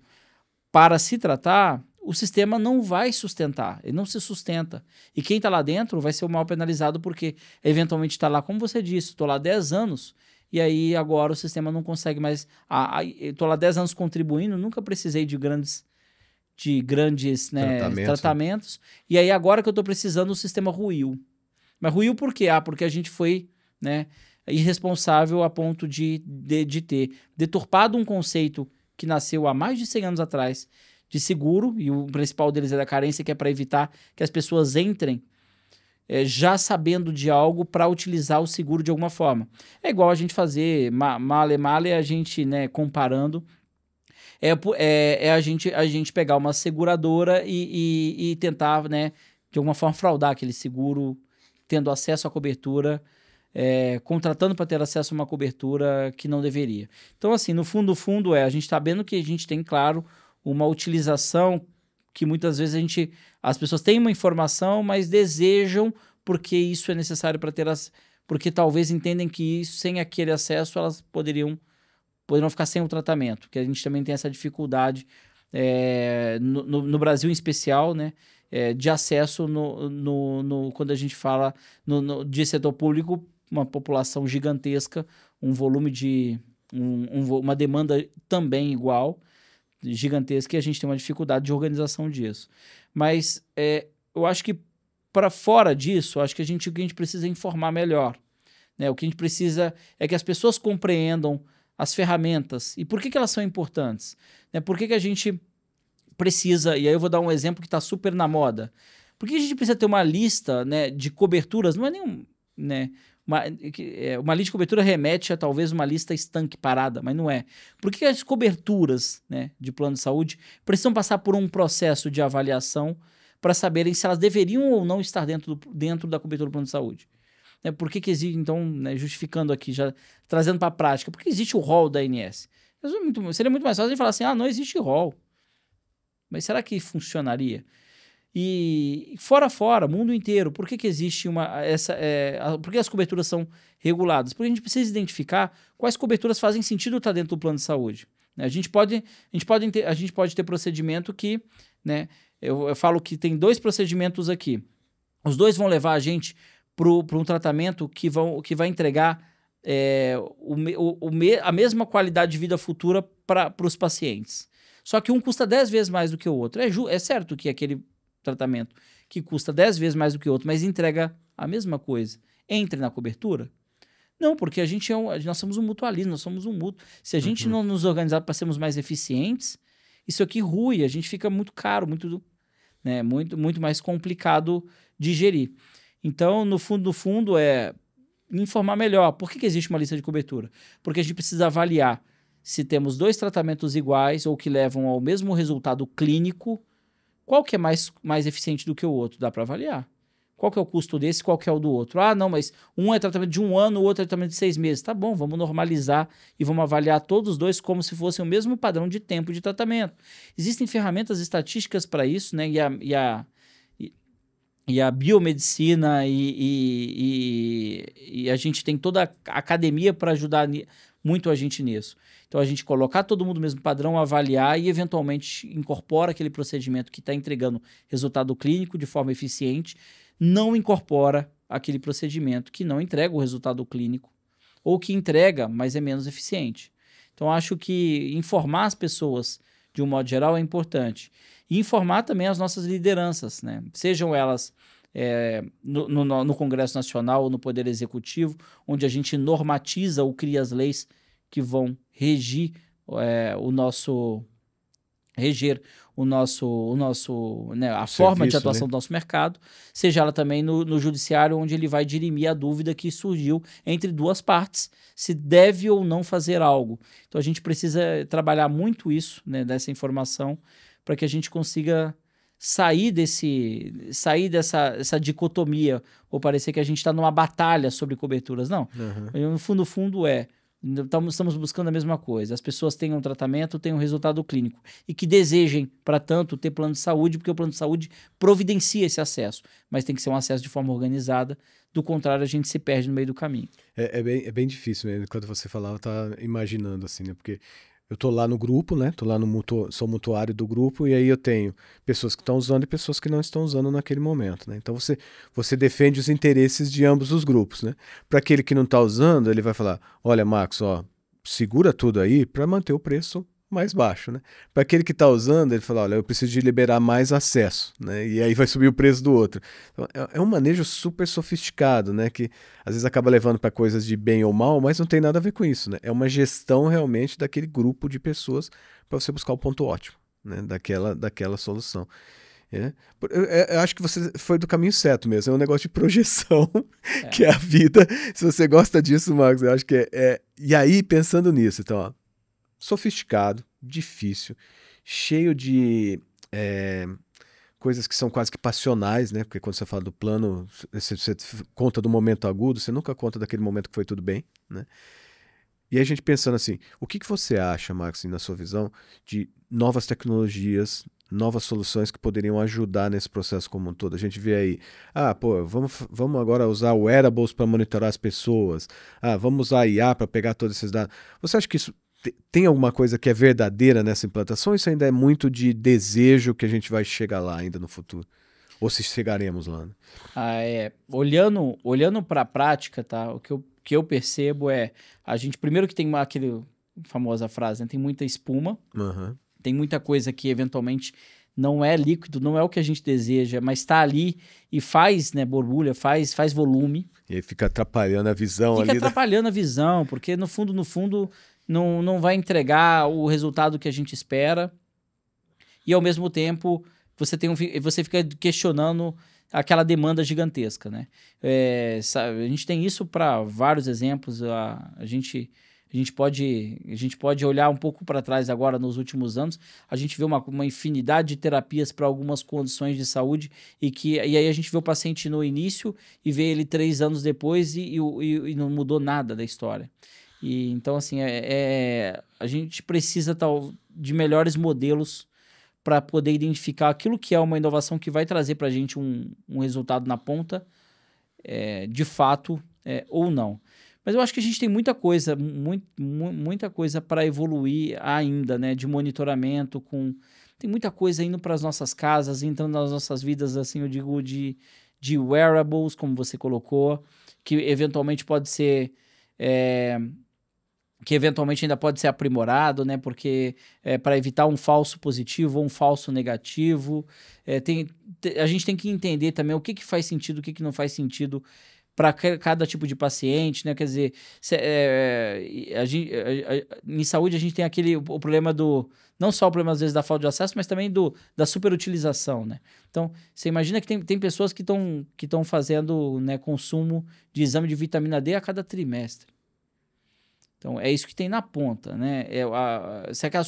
para se tratar, o sistema não vai sustentar, ele não se sustenta. E quem está lá dentro vai ser o mal penalizado porque eventualmente está lá, como você disse, estou lá 10 anos e aí agora o sistema não consegue mais... Estou lá 10 anos contribuindo, nunca precisei de grandes né, tratamentos. E aí, agora que eu estou precisando, o sistema ruiu. Mas ruiu por quê? Porque a gente foi, né, irresponsável a ponto de ter deturpado um conceito que nasceu há mais de 100 anos atrás de seguro, e o principal deles é da carência, que é para evitar que as pessoas entrem já sabendo de algo para utilizar o seguro de alguma forma. É igual a gente fazer male, a gente, né, comparando, a gente pegar uma seguradora e tentar, né, de alguma forma fraudar aquele seguro, tendo acesso à cobertura, contratando para ter acesso a uma cobertura que não deveria. Então, assim, no fundo, a gente está vendo que a gente tem, claro, uma utilização que muitas vezes as pessoas têm uma informação, mas desejam porque isso é necessário para ter porque talvez entendem que sem aquele acesso elas poderiam ficar sem o tratamento, que a gente também tem essa dificuldade no Brasil em especial, né, de acesso quando a gente fala de setor público, uma população gigantesca, um volume uma demanda também igual, gigantesca, e a gente tem uma dificuldade de organização disso. Mas eu acho que para fora disso, acho que o que a gente precisa é informar melhor, né? O que a gente precisa é que as pessoas compreendam as ferramentas e por que elas são importantes, né? Por que a gente precisa, e aí eu vou dar um exemplo que está super na moda, por que a gente precisa ter uma lista, né, de coberturas, não é nenhum, né, uma lista de cobertura remete a talvez uma lista estanque parada, mas não é. Por que as coberturas, né, de plano de saúde precisam passar por um processo de avaliação para saberem se elas deveriam ou não estar dentro da cobertura do plano de saúde? Por que existe, então, né, justificando aqui, já trazendo para a prática, por que existe o rol da ANS? Seria muito mais fácil de falar assim, não existe rol. Mas será que funcionaria? E fora, mundo inteiro, por que existe por que as coberturas são reguladas? Porque a gente precisa identificar quais coberturas fazem sentido estar dentro do plano de saúde. Né? A gente pode ter procedimento que, né, eu falo que tem 2 procedimentos aqui. Os 2 vão levar a gente para um tratamento que vai entregar a mesma qualidade de vida futura para os pacientes. Só que um custa 10 vezes mais do que o outro. É certo que aquele tratamento que custa 10 vezes mais do que o outro, mas entrega a mesma coisa, entre na cobertura? Não, porque nós somos um mutualismo, nós somos um mútuo. Se a gente não nos organizar para sermos mais eficientes, isso aqui rui, a gente fica muito caro, muito mais complicado de gerir. Então, no fundo, é informar melhor. Por que existe uma lista de cobertura? Porque a gente precisa avaliar se temos 2 tratamentos iguais ou que levam ao mesmo resultado clínico, qual que é mais eficiente do que o outro? Dá para avaliar. Qual que é o custo desse, qual que é o do outro? Ah, não, mas um é tratamento de 1 ano, o outro é tratamento de 6 meses. Tá bom, vamos normalizar e vamos avaliar todos os dois como se fossem o mesmo padrão de tempo de tratamento. Existem ferramentas estatísticas para isso, né? E a biomedicina e a gente tem toda a academia para ajudar muito a gente nisso. Então, a gente colocar todo mundo no mesmo padrão, avaliar e, eventualmente, incorpora aquele procedimento que está entregando resultado clínico de forma eficiente, não incorpora aquele procedimento que não entrega o resultado clínico ou que entrega, mas é menos eficiente. Então, acho que informar as pessoas, de um modo geral, é importante. E informar também as nossas lideranças, né? Sejam elas no Congresso Nacional ou no Poder Executivo, onde a gente normatiza ou cria as leis que vão reger o nosso, né, a forma de atuação do nosso mercado, seja ela também no judiciário, onde ele vai dirimir a dúvida que surgiu entre 2 partes, se deve ou não fazer algo. Então a gente precisa trabalhar muito isso, né, dessa informação, para que a gente consiga sair dessa dicotomia, ou parecer que a gente está numa batalha sobre coberturas. Não, no fundo estamos buscando a mesma coisa. As pessoas tenham um tratamento, tenham um resultado clínico e que desejem, para tanto, ter plano de saúde, porque o plano de saúde providencia esse acesso, mas tem que ser um acesso de forma organizada. Do contrário, a gente se perde no meio do caminho. É bem difícil mesmo. Quando você falava, eu tava imaginando assim, né? Porque eu tô lá no grupo, né? Tô lá sou mutuário do grupo, e aí eu tenho pessoas que estão usando e pessoas que não estão usando naquele momento, né? Então você defende os interesses de ambos os grupos, né? Para aquele que não está usando, ele vai falar: olha, Marcos, ó, segura tudo aí para manter o preço mais baixo, né? Para aquele que está usando, ele fala: olha, eu preciso de liberar mais acesso, né? E aí vai subir o preço do outro. Então, é um manejo super sofisticado, né? Que às vezes acaba levando para coisas de bem ou mal, mas não tem nada a ver com isso, né? É uma gestão realmente daquele grupo de pessoas para você buscar o ponto ótimo, né? Daquela solução. Eu acho que você foi do caminho certo mesmo. É um negócio de projeção, que é a vida. Se você gosta disso, Marcos, eu acho que E aí, pensando nisso, então, ó, sofisticado, difícil, cheio de coisas que são quase que passionais, né? Porque quando você fala do plano, você conta do momento agudo, você nunca conta daquele momento que foi tudo bem, né? E aí a gente pensando assim, o que você acha, Max, na sua visão, de novas tecnologias, novas soluções que poderiam ajudar nesse processo como um todo? A gente vê aí, vamos agora usar o wearables para monitorar as pessoas, vamos usar a IA para pegar todos esses dados. Você acha que isso tem alguma coisa que é verdadeira nessa implantação? Ou isso ainda é muito de desejo que a gente vai chegar lá ainda no futuro? Ou se chegaremos lá? Né? Olhando para a prática, tá? O que eu percebo a gente, primeiro que tem aquele famosa frase, né? Tem muita espuma, tem muita coisa que eventualmente não é líquido, não é o que a gente deseja, mas está ali e faz, né, borbulha, faz volume. E aí fica atrapalhando a visão ali. Fica atrapalhando a visão, porque no fundo não vai entregar o resultado que a gente espera. E ao mesmo tempo você fica questionando aquela demanda gigantesca, né? A gente tem isso para vários exemplos. A gente pode olhar um pouco para trás agora nos últimos anos. A gente vê uma infinidade de terapias para algumas condições de saúde e aí a gente vê o paciente no início e vê ele 3 anos depois e não mudou nada da história. E então, assim, a gente precisa de melhores modelos para poder identificar aquilo que é uma inovação que vai trazer para a gente um resultado na ponta, de fato, ou não. Mas eu acho que a gente tem muita coisa para evoluir ainda, né? De monitoramento, tem muita coisa indo para as nossas casas, entrando nas nossas vidas, assim, eu digo, de wearables, como você colocou, que eventualmente pode ser... que eventualmente ainda pode ser aprimorado, né? Porque para evitar um falso positivo ou um falso negativo, a gente tem que entender também o que faz sentido, o que não faz sentido para cada tipo de paciente, né? Quer dizer, em saúde a gente tem o problema não só o problema às vezes da falta de acesso, mas também da superutilização, né? Então, você imagina que tem pessoas que estão fazendo, né, consumo de exame de vitamina D a cada trimestre. Então, é isso que tem na ponta, né? Será que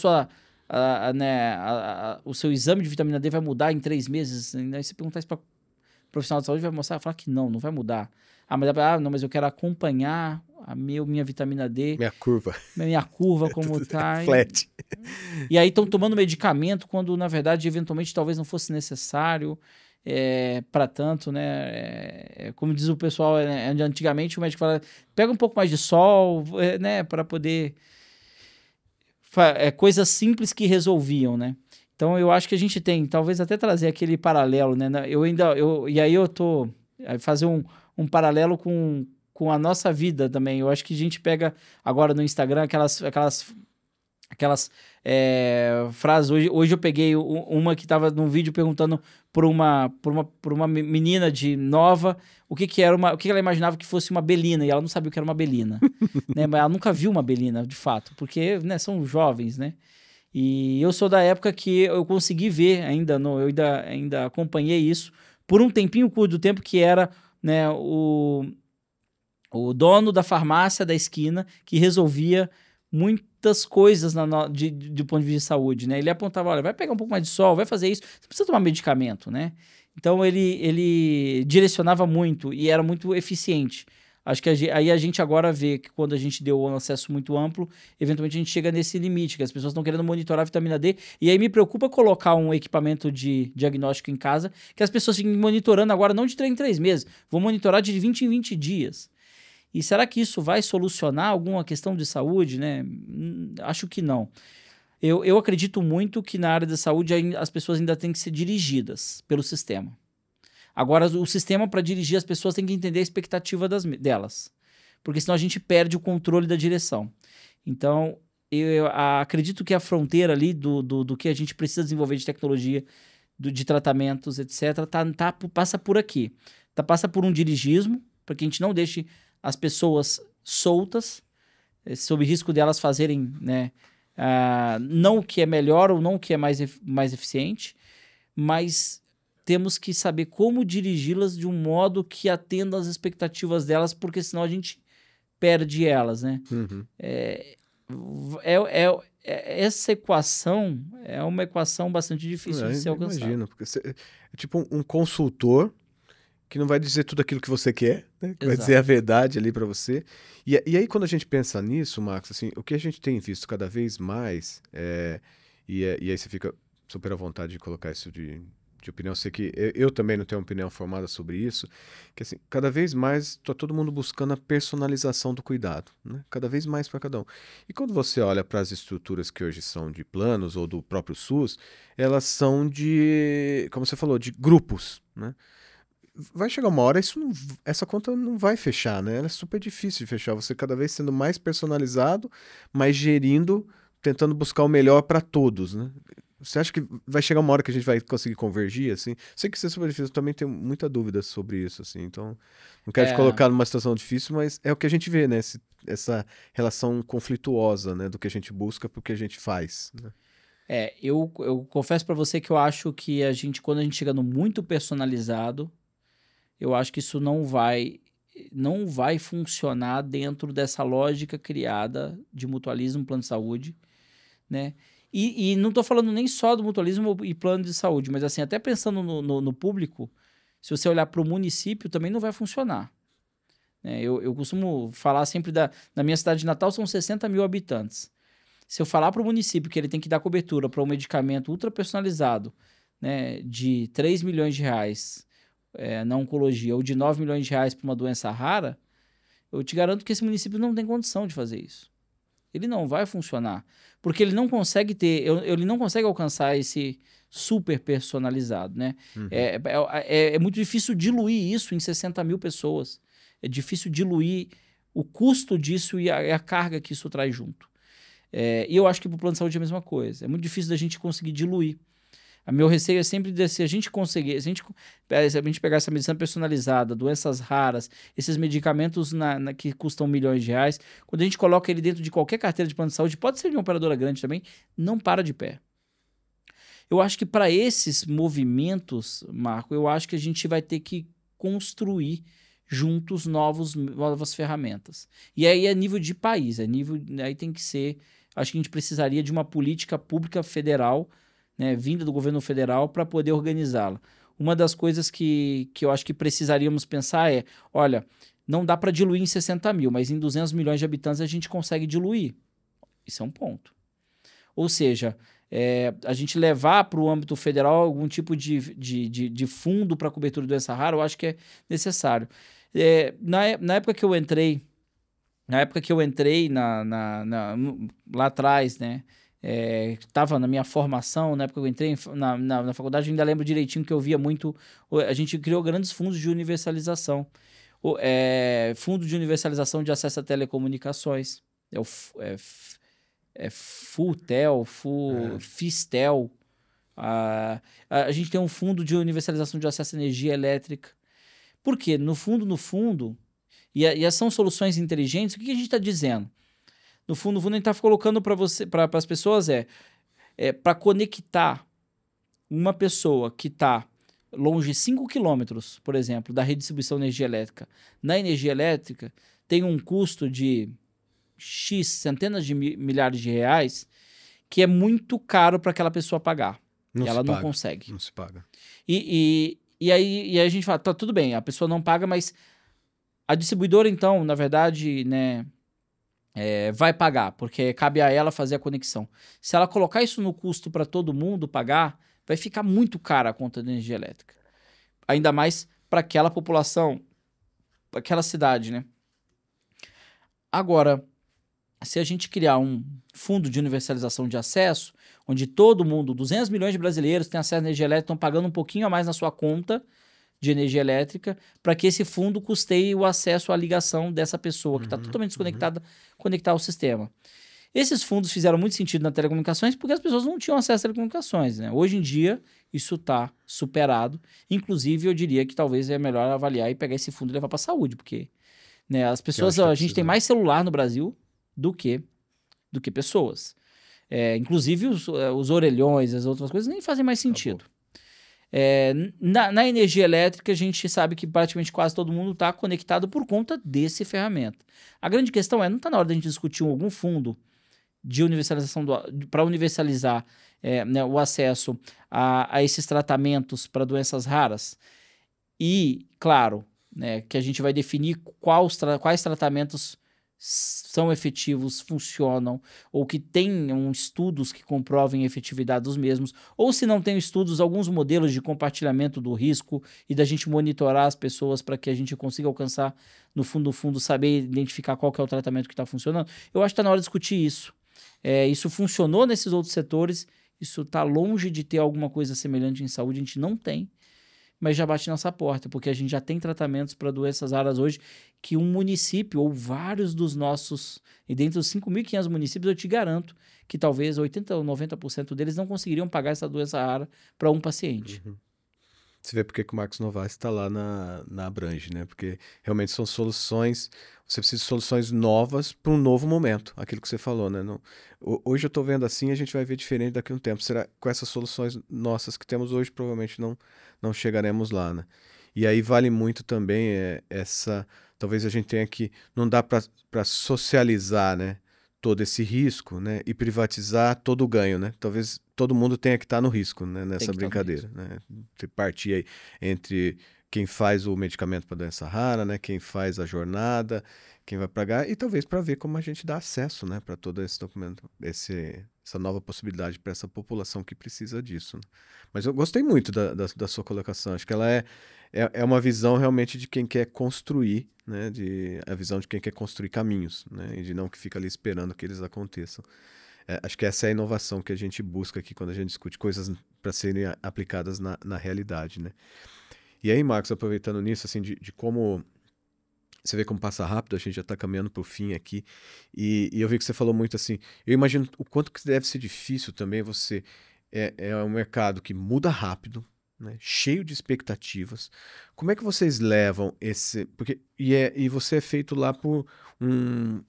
o seu exame de vitamina D vai mudar em 3 meses? Aí você perguntar isso para profissional de saúde, vai falar que não vai mudar. Mas eu quero acompanhar minha vitamina D. Minha curva como tá. Flat. E aí estão tomando medicamento quando, na verdade, eventualmente, talvez não fosse necessário para tanto, né? Como diz o pessoal, antigamente o médico fala, pega um pouco mais de sol, né? Para poder... coisas simples que resolviam, né? Então, eu acho que a gente tem, talvez até trazer aquele paralelo, né? E aí eu tô... fazer um paralelo com a nossa vida também. Eu acho que a gente pega agora no Instagram aquelas frases. Hoje eu peguei uma que estava num vídeo perguntando por uma menina nova o que ela imaginava que fosse uma belina, e ela não sabia o que era uma belina. Né? Mas ela nunca viu uma belina, de fato, porque, né, são jovens, né? E eu sou da época que eu consegui ver eu ainda acompanhei isso por um tempinho curto do tempo, que era, né, o dono da farmácia da esquina que resolvia muitas coisas do ponto de vista de saúde, né? Ele apontava, olha, vai pegar um pouco mais de sol, vai fazer isso, você precisa tomar medicamento, né? Então ele direcionava muito e era muito eficiente. Acho que aí a gente agora vê que quando a gente deu um acesso muito amplo, eventualmente a gente chega nesse limite, que as pessoas estão querendo monitorar a vitamina D, e aí me preocupa colocar um equipamento de diagnóstico em casa, que as pessoas fiquem monitorando agora não de 3 em 3 meses, vão monitorar de 20 em 20 dias. E será que isso vai solucionar alguma questão de saúde, né? Acho que não. Eu acredito muito que na área da saúde as pessoas ainda têm que ser dirigidas pelo sistema. Agora, o sistema, para dirigir as pessoas, tem que entender a expectativa delas. Porque senão a gente perde o controle da direção. Então, eu acredito que a fronteira ali do que a gente precisa desenvolver de tecnologia, de tratamentos, etc., passa por aqui. Passa por um dirigismo, para que a gente não deixe as pessoas soltas, sob risco de elas fazerem, né, não o que é melhor ou não o que é mais eficiente, mas temos que saber como dirigi-las de um modo que atenda às expectativas delas, porque senão a gente perde elas, né? Uhum. Essa equação é uma equação bastante difícil de ser alcançada. Imagino, porque é tipo um consultor que não vai dizer tudo aquilo que você quer, né? Que vai dizer a verdade ali para você. E aí, quando a gente pensa nisso, Marcos, assim, o que a gente tem visto cada vez mais, e aí você fica super à vontade de colocar isso de opinião, sei que eu também não tenho uma opinião formada sobre isso, que assim, cada vez mais está todo mundo buscando a personalização do cuidado, né? Cada vez mais para cada um. E quando você olha para as estruturas que hoje são de planos ou do próprio SUS, elas são como você falou, de grupos, né? Vai chegar uma hora, essa conta não vai fechar, né? Ela é super difícil de fechar. Você cada vez sendo mais personalizado, mais gerindo, tentando buscar o melhor para todos, né? Você acha que vai chegar uma hora que a gente vai conseguir convergir, assim? Sei que isso é super difícil, eu também tenho muita dúvida sobre isso, assim. Então, não quero te colocar numa situação difícil, mas é o que a gente vê, né? Essa relação conflituosa, né? Do que a gente busca pro que a gente faz, né? Eu confesso para você que eu acho que quando a gente chega no muito personalizado, eu acho que isso não vai funcionar dentro dessa lógica criada de mutualismo, plano de saúde, né? E não estou falando nem só do mutualismo e plano de saúde, mas assim, até pensando no público, se você olhar para o município, também não vai funcionar. Eu costumo falar sempre na minha cidade de Natal, são 60 mil habitantes. Se eu falar para o município que ele tem que dar cobertura para um medicamento ultra personalizado, né, de 3 milhões de reais na oncologia, ou de 9 milhões de reais para uma doença rara, eu te garanto que esse município não tem condição de fazer isso. Ele não vai funcionar, porque ele não consegue ele não consegue alcançar esse super personalizado, né? Uhum. É muito difícil diluir isso em 60 mil pessoas. É difícil diluir o custo disso e a carga que isso traz junto. E eu acho que para o plano de saúde é a mesma coisa. É muito difícil da gente conseguir diluir. O meu receio é sempre de, se a gente conseguir, se a gente pegar essa medicina personalizada, doenças raras, esses medicamentos que custam milhões de reais, quando a gente coloca ele dentro de qualquer carteira de plano de saúde, pode ser de uma operadora grande também, não para de pé. Eu acho que para esses movimentos, Marco, eu acho que a gente vai ter que construir juntos novas ferramentas. E aí é nível de país, aí tem que ser, acho que a gente precisaria de uma política pública federal, né, vinda do governo federal para poder organizá-la. Uma das coisas que eu acho que precisaríamos pensar é, olha, não dá para diluir em 60 mil, mas em 200 milhões de habitantes a gente consegue diluir. Isso é um ponto. Ou seja, a gente levar para o âmbito federal algum tipo de fundo para cobertura de doença rara, eu acho que é necessário. Na época que eu entrei, lá atrás, né? Estava na minha formação, na época que eu entrei na faculdade, eu ainda lembro direitinho que eu via muito. A gente criou grandes fundos de universalização. Fundo de universalização de acesso a telecomunicações. Futel, Fistel. A gente tem um fundo de universalização de acesso à energia elétrica. Por quê? No fundo, e são soluções inteligentes, o que a gente está dizendo? No fundo, a gente está colocando para as pessoas para conectar uma pessoa que está longe 5 quilômetros, por exemplo, da rede de distribuição de energia elétrica. Na energia elétrica, tem um custo de X, centenas de milhares de reais, que é muito caro para aquela pessoa pagar. E ela não consegue. Não se paga. E aí a gente fala, tá, tudo bem, a pessoa não paga, mas a distribuidora, então, na verdade, né, vai pagar, porque cabe a ela fazer a conexão. Se ela colocar isso no custo para todo mundo pagar, vai ficar muito cara a conta de energia elétrica. Ainda mais para aquela população, para aquela cidade, né? Agora, se a gente criar um fundo de universalização de acesso, onde todo mundo, 200 milhões de brasileiros que têm acesso à energia elétrica, estão pagando um pouquinho a mais na sua conta de energia elétrica, para que esse fundo custeie o acesso à ligação dessa pessoa que está totalmente desconectada, conectar ao sistema. Esses fundos fizeram muito sentido nas telecomunicações porque as pessoas não tinham acesso às telecomunicações, né? Hoje em dia, isso está superado. Inclusive, eu diria que talvez é melhor avaliar e pegar esse fundo e levar para a saúde, porque, né, as pessoas, a gente tem mais celular no Brasil do que pessoas. Inclusive, os orelhões, as outras coisas, nem fazem mais sentido. Na energia elétrica, a gente sabe que praticamente quase todo mundo está conectado por conta desse ferramenta. A grande questão não está na hora da gente discutir algum fundo de universalização para universalizar né, o acesso a esses tratamentos para doenças raras. E, claro, né, que a gente vai definir quais tratamentos são efetivos, funcionam, ou que tenham estudos que comprovem a efetividade dos mesmos, ou se não tem estudos, alguns modelos de compartilhamento do risco e da gente monitorar as pessoas para que a gente consiga alcançar, no fundo, saber identificar qual que é o tratamento que está funcionando. Eu acho que está na hora de discutir isso. Isso funcionou nesses outros setores, isso está longe de ter alguma coisa semelhante em saúde, a gente não tem, mas já bate nossa porta, porque a gente já tem tratamentos para doenças raras hoje que um município ou vários dos nossos, e dentro dos 5.500 municípios, eu te garanto que talvez 80% ou 90% deles não conseguiriam pagar essa doença rara para um paciente. Você vê porque que o Marcos Novaes está lá na Abrange, né? Porque realmente são soluções, você precisa de soluções novas para um novo momento, aquilo que você falou, né? Hoje eu estou vendo assim, a gente vai ver diferente daqui a um tempo. Será que com essas soluções nossas que temos hoje, provavelmente não chegaremos lá, né? E aí vale muito também talvez a gente tenha que, não dá para socializar, né? Todo esse risco, né? E privatizar todo o ganho, né? Talvez todo mundo tenha que estar no risco, né? Nessa brincadeira, né? Partir aí entre quem faz o medicamento para doença rara, né? Quem faz a jornada, quem vai pagar, e talvez para ver como a gente dá acesso, né? Para todo esse documento, essa nova possibilidade para essa população que precisa disso, né? Mas eu gostei muito da sua colocação. Acho que ela é uma visão realmente de quem quer construir, né? A visão de quem quer construir caminhos, né? E de não que fica ali esperando que eles aconteçam. Acho que essa é a inovação que a gente busca aqui quando a gente discute coisas para serem aplicadas na realidade, né? E aí, Marcos, aproveitando nisso, assim, de como você vê como passa rápido, a gente já está caminhando para o fim aqui, e eu vi que você falou muito assim, eu imagino o quanto que deve ser difícil também você é um mercado que muda rápido, né? Cheio de expectativas. Como é que vocês levam esse... E você é feito lá por um...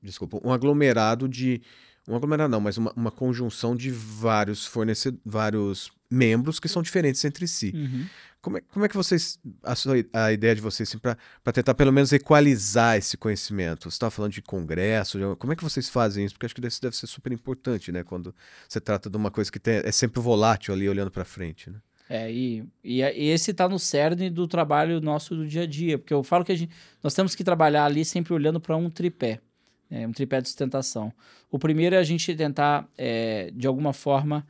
Desculpa, um aglomerado de... Um aglomerado não, mas uma conjunção de vários vários membros que são diferentes entre si. Uhum. Como é que vocês... A ideia de vocês, assim, para tentar pelo menos equalizar esse conhecimento? Você estava falando de congresso, como é que vocês fazem isso? Porque acho que isso deve ser super importante, né? Quando você trata de uma coisa que é sempre volátil ali, olhando para frente, né? E esse está no cerne do trabalho nosso do dia a dia, porque eu falo que nós temos que trabalhar ali sempre olhando para um tripé, um tripé de sustentação. O primeiro é a gente tentar, de alguma forma,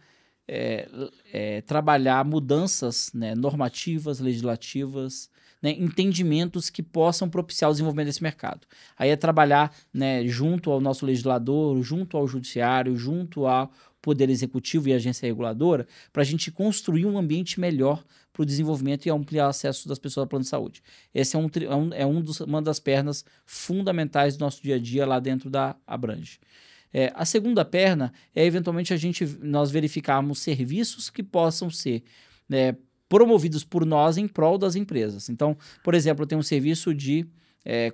trabalhar mudanças, né, normativas, legislativas, né, entendimentos que possam propiciar o desenvolvimento desse mercado. Aí é trabalhar, né, junto ao nosso legislador, junto ao judiciário, junto ao Poder Executivo e agência reguladora, para a gente construir um ambiente melhor para o desenvolvimento e ampliar o acesso das pessoas ao plano de saúde. Esse uma das pernas fundamentais do nosso dia a dia lá dentro da Abrange. A segunda perna é, eventualmente, nós verificarmos serviços que possam ser, né, promovidos por nós em prol das empresas. Então, por exemplo, eu tenho um serviço de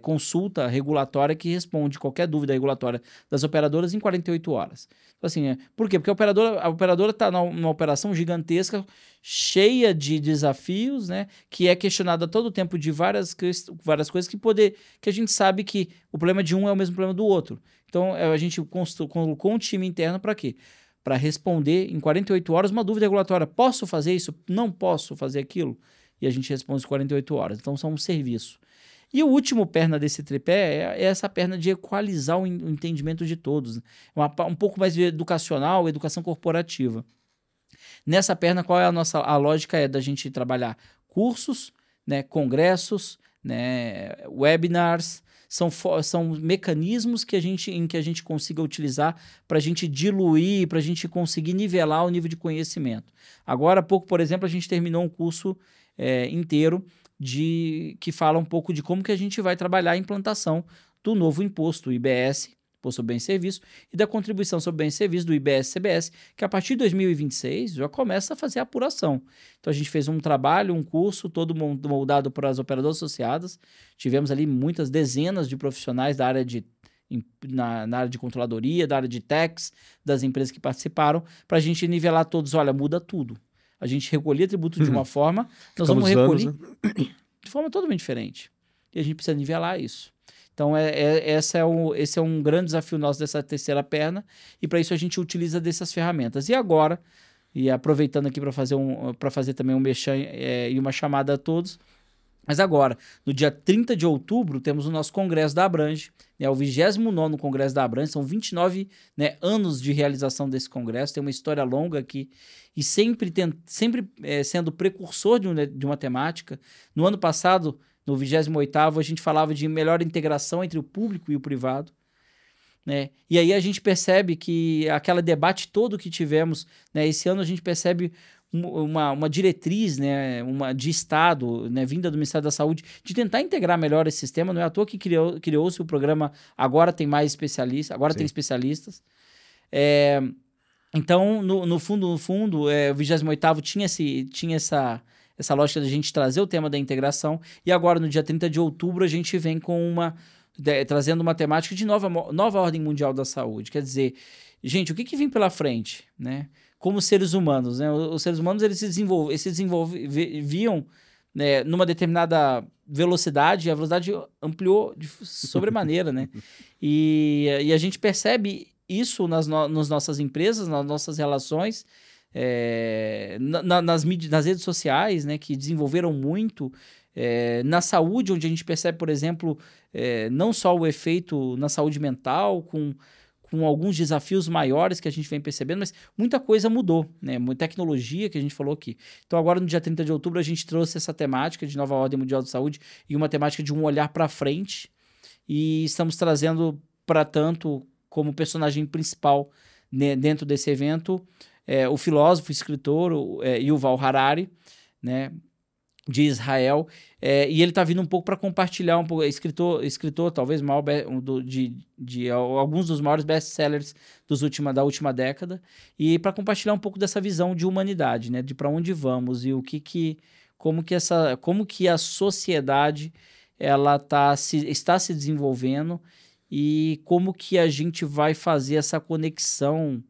consulta regulatória que responde qualquer dúvida regulatória das operadoras em 48 horas. Então, assim, por quê? Porque a operadora está numa operação gigantesca, cheia de desafios, né, que é questionada a todo tempo de várias coisas que a gente sabe que o problema de um é o mesmo problema do outro. Então, a gente colocou um time interno para quê? Para responder em 48 horas uma dúvida regulatória. Posso fazer isso? Não posso fazer aquilo? E a gente responde em 48 horas. Então, são um serviço. E o último perna desse tripé é essa perna de equalizar o entendimento de todos. Um pouco mais de educacional, educação corporativa. Nessa perna, qual é a lógica? É da gente trabalhar cursos, né, congressos, né, webinars, são mecanismos em que a gente consiga utilizar para a gente diluir, para a gente conseguir nivelar o nível de conhecimento. Agora há pouco, por exemplo, a gente terminou um curso inteiro que fala um pouco de como que a gente vai trabalhar a implantação do novo imposto, o IBS, Imposto sobre Bens e Serviços, e da contribuição sobre bens e serviços do IBS-CBS, que a partir de 2026 já começa a fazer a apuração. Então a gente fez um trabalho, um curso, todo moldado para as operadoras associadas. Tivemos ali muitas dezenas de profissionais da área na área de controladoria, da área de tax, das empresas que participaram, para a gente nivelar todos. Olha, muda tudo. A gente recolhia tributo de uma forma, nós vamos recolher de forma totalmente diferente. E a gente precisa nivelar isso. Então, esse é um grande desafio nosso dessa terceira perna, e para isso a gente utiliza dessas ferramentas. E agora, e aproveitando aqui para fazer também um merchan e uma chamada a todos, mas agora, no dia 30 de outubro, temos o nosso Congresso da Abrange, o 29º Congresso da Abrange, são 29, né, anos de realização desse congresso, tem uma história longa aqui, e sempre sendo precursor de uma temática. No ano passado, no 28º, a gente falava de melhor integração entre o público e o privado, né? E aí a gente percebe que aquele debate todo que tivemos, né, esse ano a gente percebe uma diretriz, né, de Estado, né, vinda do Ministério da Saúde, de tentar integrar melhor esse sistema. Não é à toa que criou-se o programa Agora Tem Mais Especialistas, agora Sim. Tem especialistas. Então, no fundo, o 28º tinha essa lógica de a gente trazer o tema da integração, e agora, no dia 30 de outubro, a gente vem trazendo uma temática de nova ordem mundial da saúde. Quer dizer, gente, o que vem pela frente, né? Como seres humanos, né? Os seres humanos, eles se desenvolviam, né, numa determinada velocidade, e a velocidade ampliou de sobremaneira, né? E a gente percebe isso nas nossas empresas, nas nossas relações, nas redes sociais, né, que desenvolveram muito, na saúde, onde a gente percebe, por exemplo, não só o efeito na saúde mental, com alguns desafios maiores que a gente vem percebendo, mas muita coisa mudou, né? Muita tecnologia que a gente falou aqui. Então agora, no dia 30 de outubro, a gente trouxe essa temática de nova ordem mundial de saúde e uma temática de um olhar para frente, e estamos trazendo para tanto como personagem principal, né, dentro desse evento, o filósofo, escritor, Yuval Harari, né? de Israel, e ele está vindo um pouco para compartilhar um pouco, escritor talvez maior, de alguns dos maiores best-sellers da última década, e para compartilhar um pouco dessa visão de humanidade, né, de para onde vamos e como que a sociedade ela está se desenvolvendo e como que a gente vai fazer essa conexão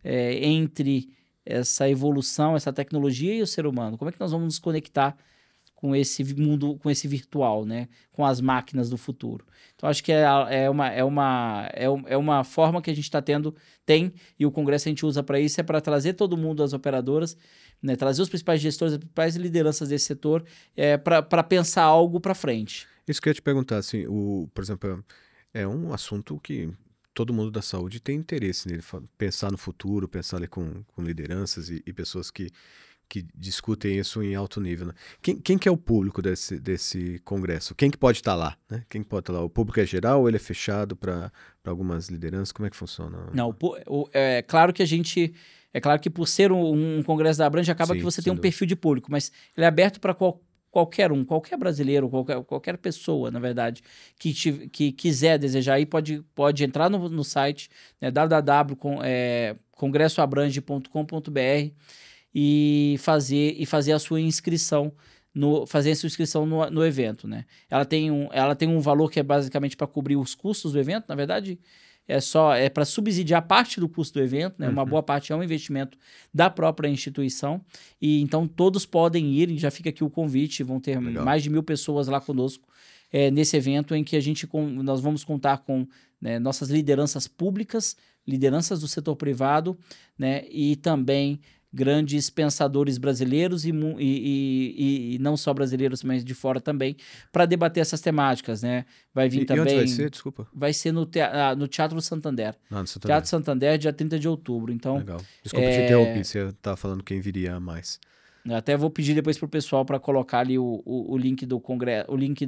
entre essa evolução, essa tecnologia e o ser humano. Como é que nós vamos nos conectar com esse mundo, com esse virtual, né? Com as máquinas do futuro. Então, acho que é uma forma que a gente tem, e o Congresso a gente usa para isso, é para trazer todo mundo, as operadoras, né? Trazer os principais gestores, as principais lideranças desse setor, para pensar algo para frente. Isso que eu ia te perguntar, assim, por exemplo, é um assunto que todo mundo da saúde tem interesse nele, pensar no futuro, pensar ali com lideranças e pessoas que discutem isso em alto nível, né? Quem que é o público desse congresso? Quem que pode estar lá, né? Quem que pode estar lá? O público é geral ou ele é fechado para algumas lideranças? Como é que funciona? Não, é claro que por ser um congresso da Abrange, acaba que você tem um perfil de público, mas ele é aberto para qualquer brasileiro, qualquer pessoa, na verdade, que quiser desejar, aí pode entrar no site, né, www.congressoabrange.com.br e fazer a sua inscrição no evento, né? Ela tem um valor que é basicamente para cobrir os custos do evento, na verdade, é para subsidiar parte do custo do evento, né? Uma boa parte é um investimento da própria instituição, e então todos podem ir, e já fica aqui o convite, vão ter mais de 1.000 pessoas lá conosco nesse evento, em que nós vamos contar com, né, nossas lideranças públicas, lideranças do setor privado, né, e também grandes pensadores brasileiros e não só brasileiros, mas de fora também, para debater essas temáticas, né? Vai vir também... E onde vai ser? Desculpa. Vai ser no Teatro Santander. No Santander. Teatro Santander, dia 30 de outubro. Então, legal. Desculpa te interromper, você estava falando quem viria mais. Eu até vou pedir depois para o pessoal para colocar ali o link do congresso, o link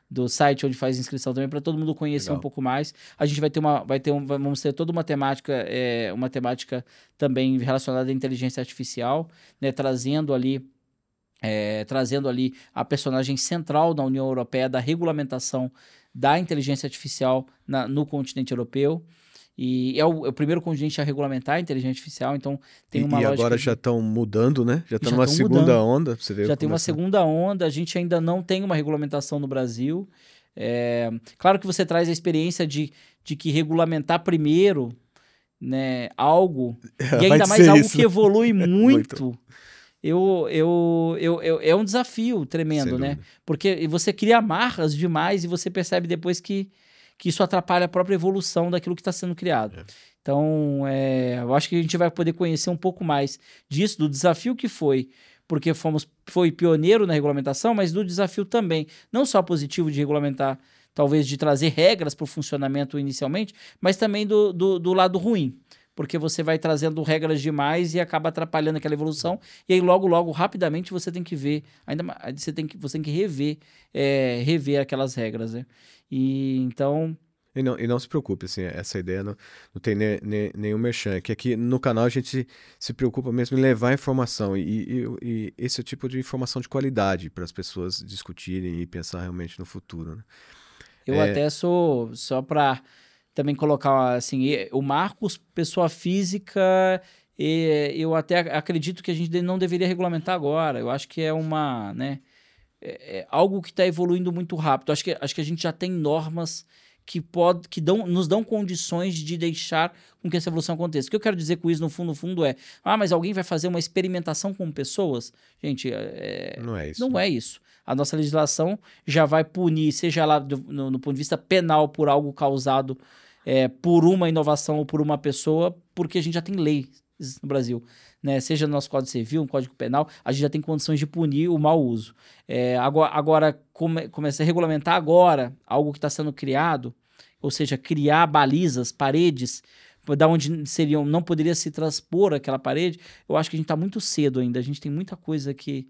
do site onde faz inscrição também, para todo mundo conhecer um pouco mais. A gente vamos ter toda uma temática também relacionada à inteligência artificial, né, trazendo ali a personagem central da União Europeia, da regulamentação da inteligência artificial no continente europeu. E é o primeiro continente a regulamentar a inteligência artificial, então tem uma lógica... E agora já estão mudando, né? Já estão numa segunda onda. Você vê, já tem uma segunda onda, a gente ainda não tem uma regulamentação no Brasil. Claro que você traz a experiência de que regulamentar primeiro, né, algo, e ainda mais algo que evolui muito. É um desafio tremendo, né? Porque você cria amarras demais e você percebe depois que isso atrapalha a própria evolução daquilo que está sendo criado. Então, eu acho que a gente vai poder conhecer um pouco mais disso, do desafio que foi, porque foi pioneiro na regulamentação, mas do desafio também, não só positivo de regulamentar, talvez de trazer regras para o funcionamento inicialmente, mas também do lado ruim, porque você vai trazendo regras demais e acaba atrapalhando aquela evolução, e aí logo, rapidamente você tem que ver, você tem que rever aquelas regras, né? E então... E não se preocupe, assim, essa ideia não tem nenhum merchan, que aqui no canal a gente se preocupa mesmo em levar informação, e esse é o tipo de informação de qualidade para as pessoas discutirem e pensar realmente no futuro, né? Eu até só para também colocar, assim, o Marcos, pessoa física, eu até acredito que a gente não deveria regulamentar agora. Eu acho que é algo que está evoluindo muito rápido. Acho que a gente já tem normas que nos dão condições de deixar com que essa evolução aconteça. O que eu quero dizer com isso, no fundo, mas alguém vai fazer uma experimentação com pessoas? Gente, não é isso. Não é isso. A nossa legislação já vai punir, seja lá no ponto de vista penal, por algo causado por uma inovação ou por uma pessoa, porque a gente já tem leis no Brasil, né? Seja no nosso Código Civil, no Código Penal, a gente já tem condições de punir o mau uso. Agora começar a regulamentar agora algo que está sendo criado, ou seja, criar balizas, paredes, da onde não poderia se transpor aquela parede, eu acho que a gente está muito cedo ainda, a gente tem muita coisa que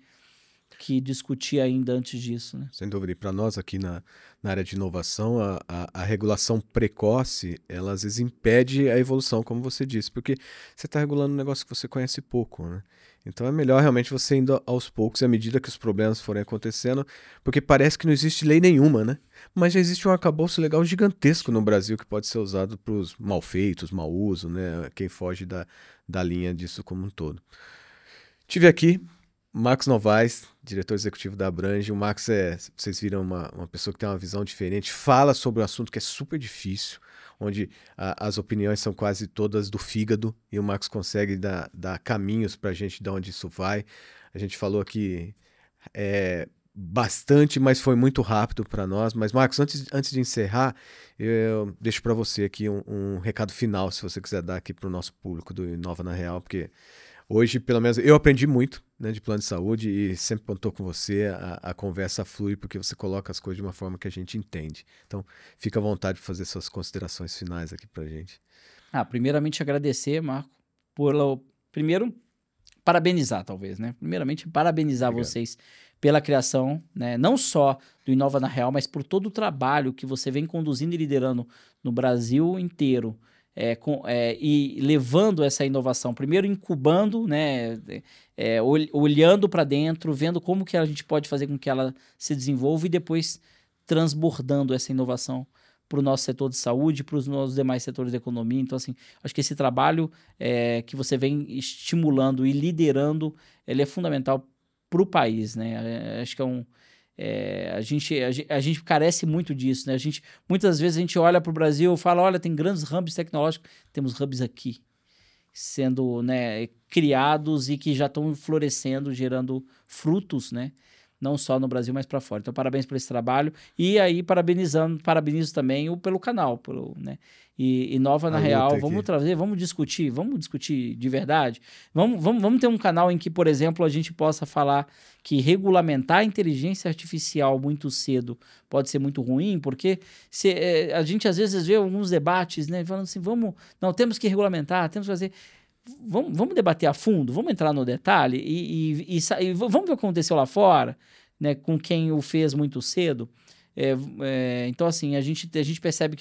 que discutir ainda antes disso, né? Sem dúvida. E para nós aqui na área de inovação, a regulação precoce, ela às vezes impede a evolução, como você disse, porque você está regulando um negócio que você conhece pouco, né? Então é melhor realmente você indo aos poucos, à medida que os problemas forem acontecendo, porque parece que não existe lei nenhuma, né? Mas já existe um arcabouço legal gigantesco no Brasil que pode ser usado para os malfeitos, mau uso, né? Quem foge da linha disso como um todo. Tive aqui Marcos Novaes, diretor executivo da Abrange. O Marcos vocês viram uma pessoa que tem uma visão diferente, fala sobre um assunto que é super difícil, onde as opiniões são quase todas do fígado, e o Marcos consegue dar caminhos para a gente de onde isso vai. A gente falou aqui bastante, mas foi muito rápido para nós. Mas, Marcos, antes de encerrar, eu deixo para você aqui um recado final, se você quiser dar aqui para o nosso público do Inova na Real, porque hoje, pelo menos, eu aprendi muito, né, de plano de saúde, e sempre quando estou com você, a conversa flui, porque você coloca as coisas de uma forma que a gente entende. Então, fica à vontade de fazer suas considerações finais aqui para a gente. Primeiramente, agradecer, Marco, primeiro, parabenizar, talvez, né? Primeiramente, parabenizar Obrigado. vocês pela criação, né? Não só do Inova na Real, mas por todo o trabalho que você vem conduzindo e liderando no Brasil inteiro. E levando essa inovação, primeiro incubando, né, olhando para dentro, vendo como que a gente pode fazer com que ela se desenvolva e depois transbordando essa inovação para o nosso setor de saúde, para os nossos demais setores da economia. Então, assim, acho que esse trabalho que você vem estimulando e liderando, ele é fundamental para o país, né? Acho que a gente carece muito disso, né? Muitas vezes a gente olha para o Brasil e fala, olha, tem grandes hubs tecnológicos, temos hubs aqui, sendo, né, criados e que já estão florescendo, gerando frutos, né? Não só no Brasil, mas para fora. Então, parabéns por esse trabalho. E aí, parabenizo também pelo canal, né? E Inova na Real, vamos discutir de verdade. Vamos ter um canal em que, por exemplo, a gente possa falar que regulamentar a inteligência artificial muito cedo pode ser muito ruim, porque a gente às vezes vê alguns debates, né? Falando assim, temos que regulamentar, temos que fazer... Vamos debater a fundo, vamos entrar no detalhe e vamos ver o que aconteceu lá fora, né, com quem o fez muito cedo. Então, assim, a gente percebe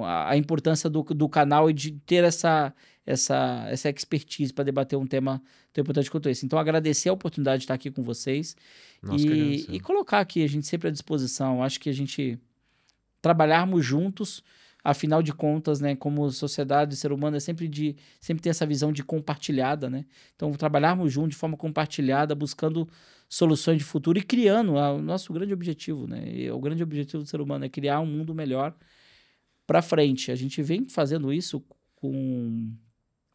a importância do canal e de ter essa expertise para debater um tema tão importante quanto esse. Então, agradecer a oportunidade de estar aqui com vocês e colocar aqui a gente sempre à disposição. Acho que a gente trabalharmos juntos. Afinal de contas, né, como sociedade, ser humano sempre ter essa visão de compartilhada, né? Então, trabalharmos juntos de forma compartilhada, buscando soluções de futuro e criando o nosso grande objetivo, né? E o grande objetivo do ser humano é criar um mundo melhor para frente. A gente vem fazendo isso com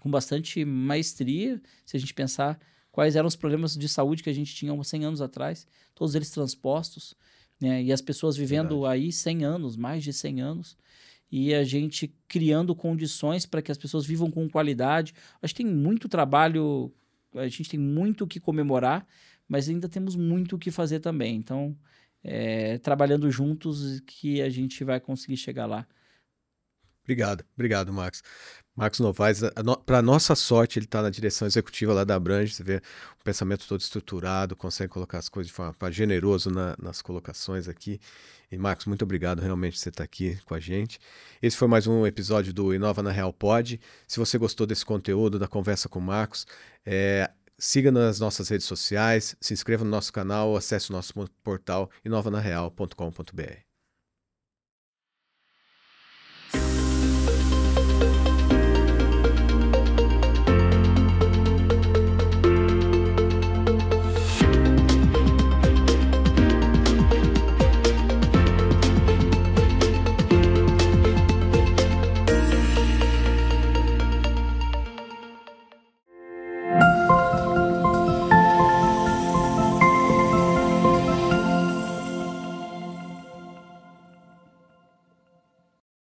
bastante maestria, se a gente pensar quais eram os problemas de saúde que a gente tinha há 100 anos atrás, todos eles transpostos, né? E as pessoas vivendo aí 100 anos, mais de 100 anos, e a gente criando condições para que as pessoas vivam com qualidade. Acho que tem muito trabalho, a gente tem muito o que comemorar, mas ainda temos muito o que fazer também. Então, trabalhando juntos que a gente vai conseguir chegar lá. Obrigado, Marcos. Marcos Novaes, para nossa sorte, ele está na direção executiva lá da Abrange, você vê o pensamento todo estruturado, consegue colocar as coisas de forma generoso nas colocações aqui. E, Marcos, muito obrigado realmente por você estar aqui com a gente. Esse foi mais um episódio do Inova na Real Pod. Se você gostou desse conteúdo, da conversa com o Marcos, siga nas nossas redes sociais, se inscreva no nosso canal, acesse o nosso portal inovanareal.com.br.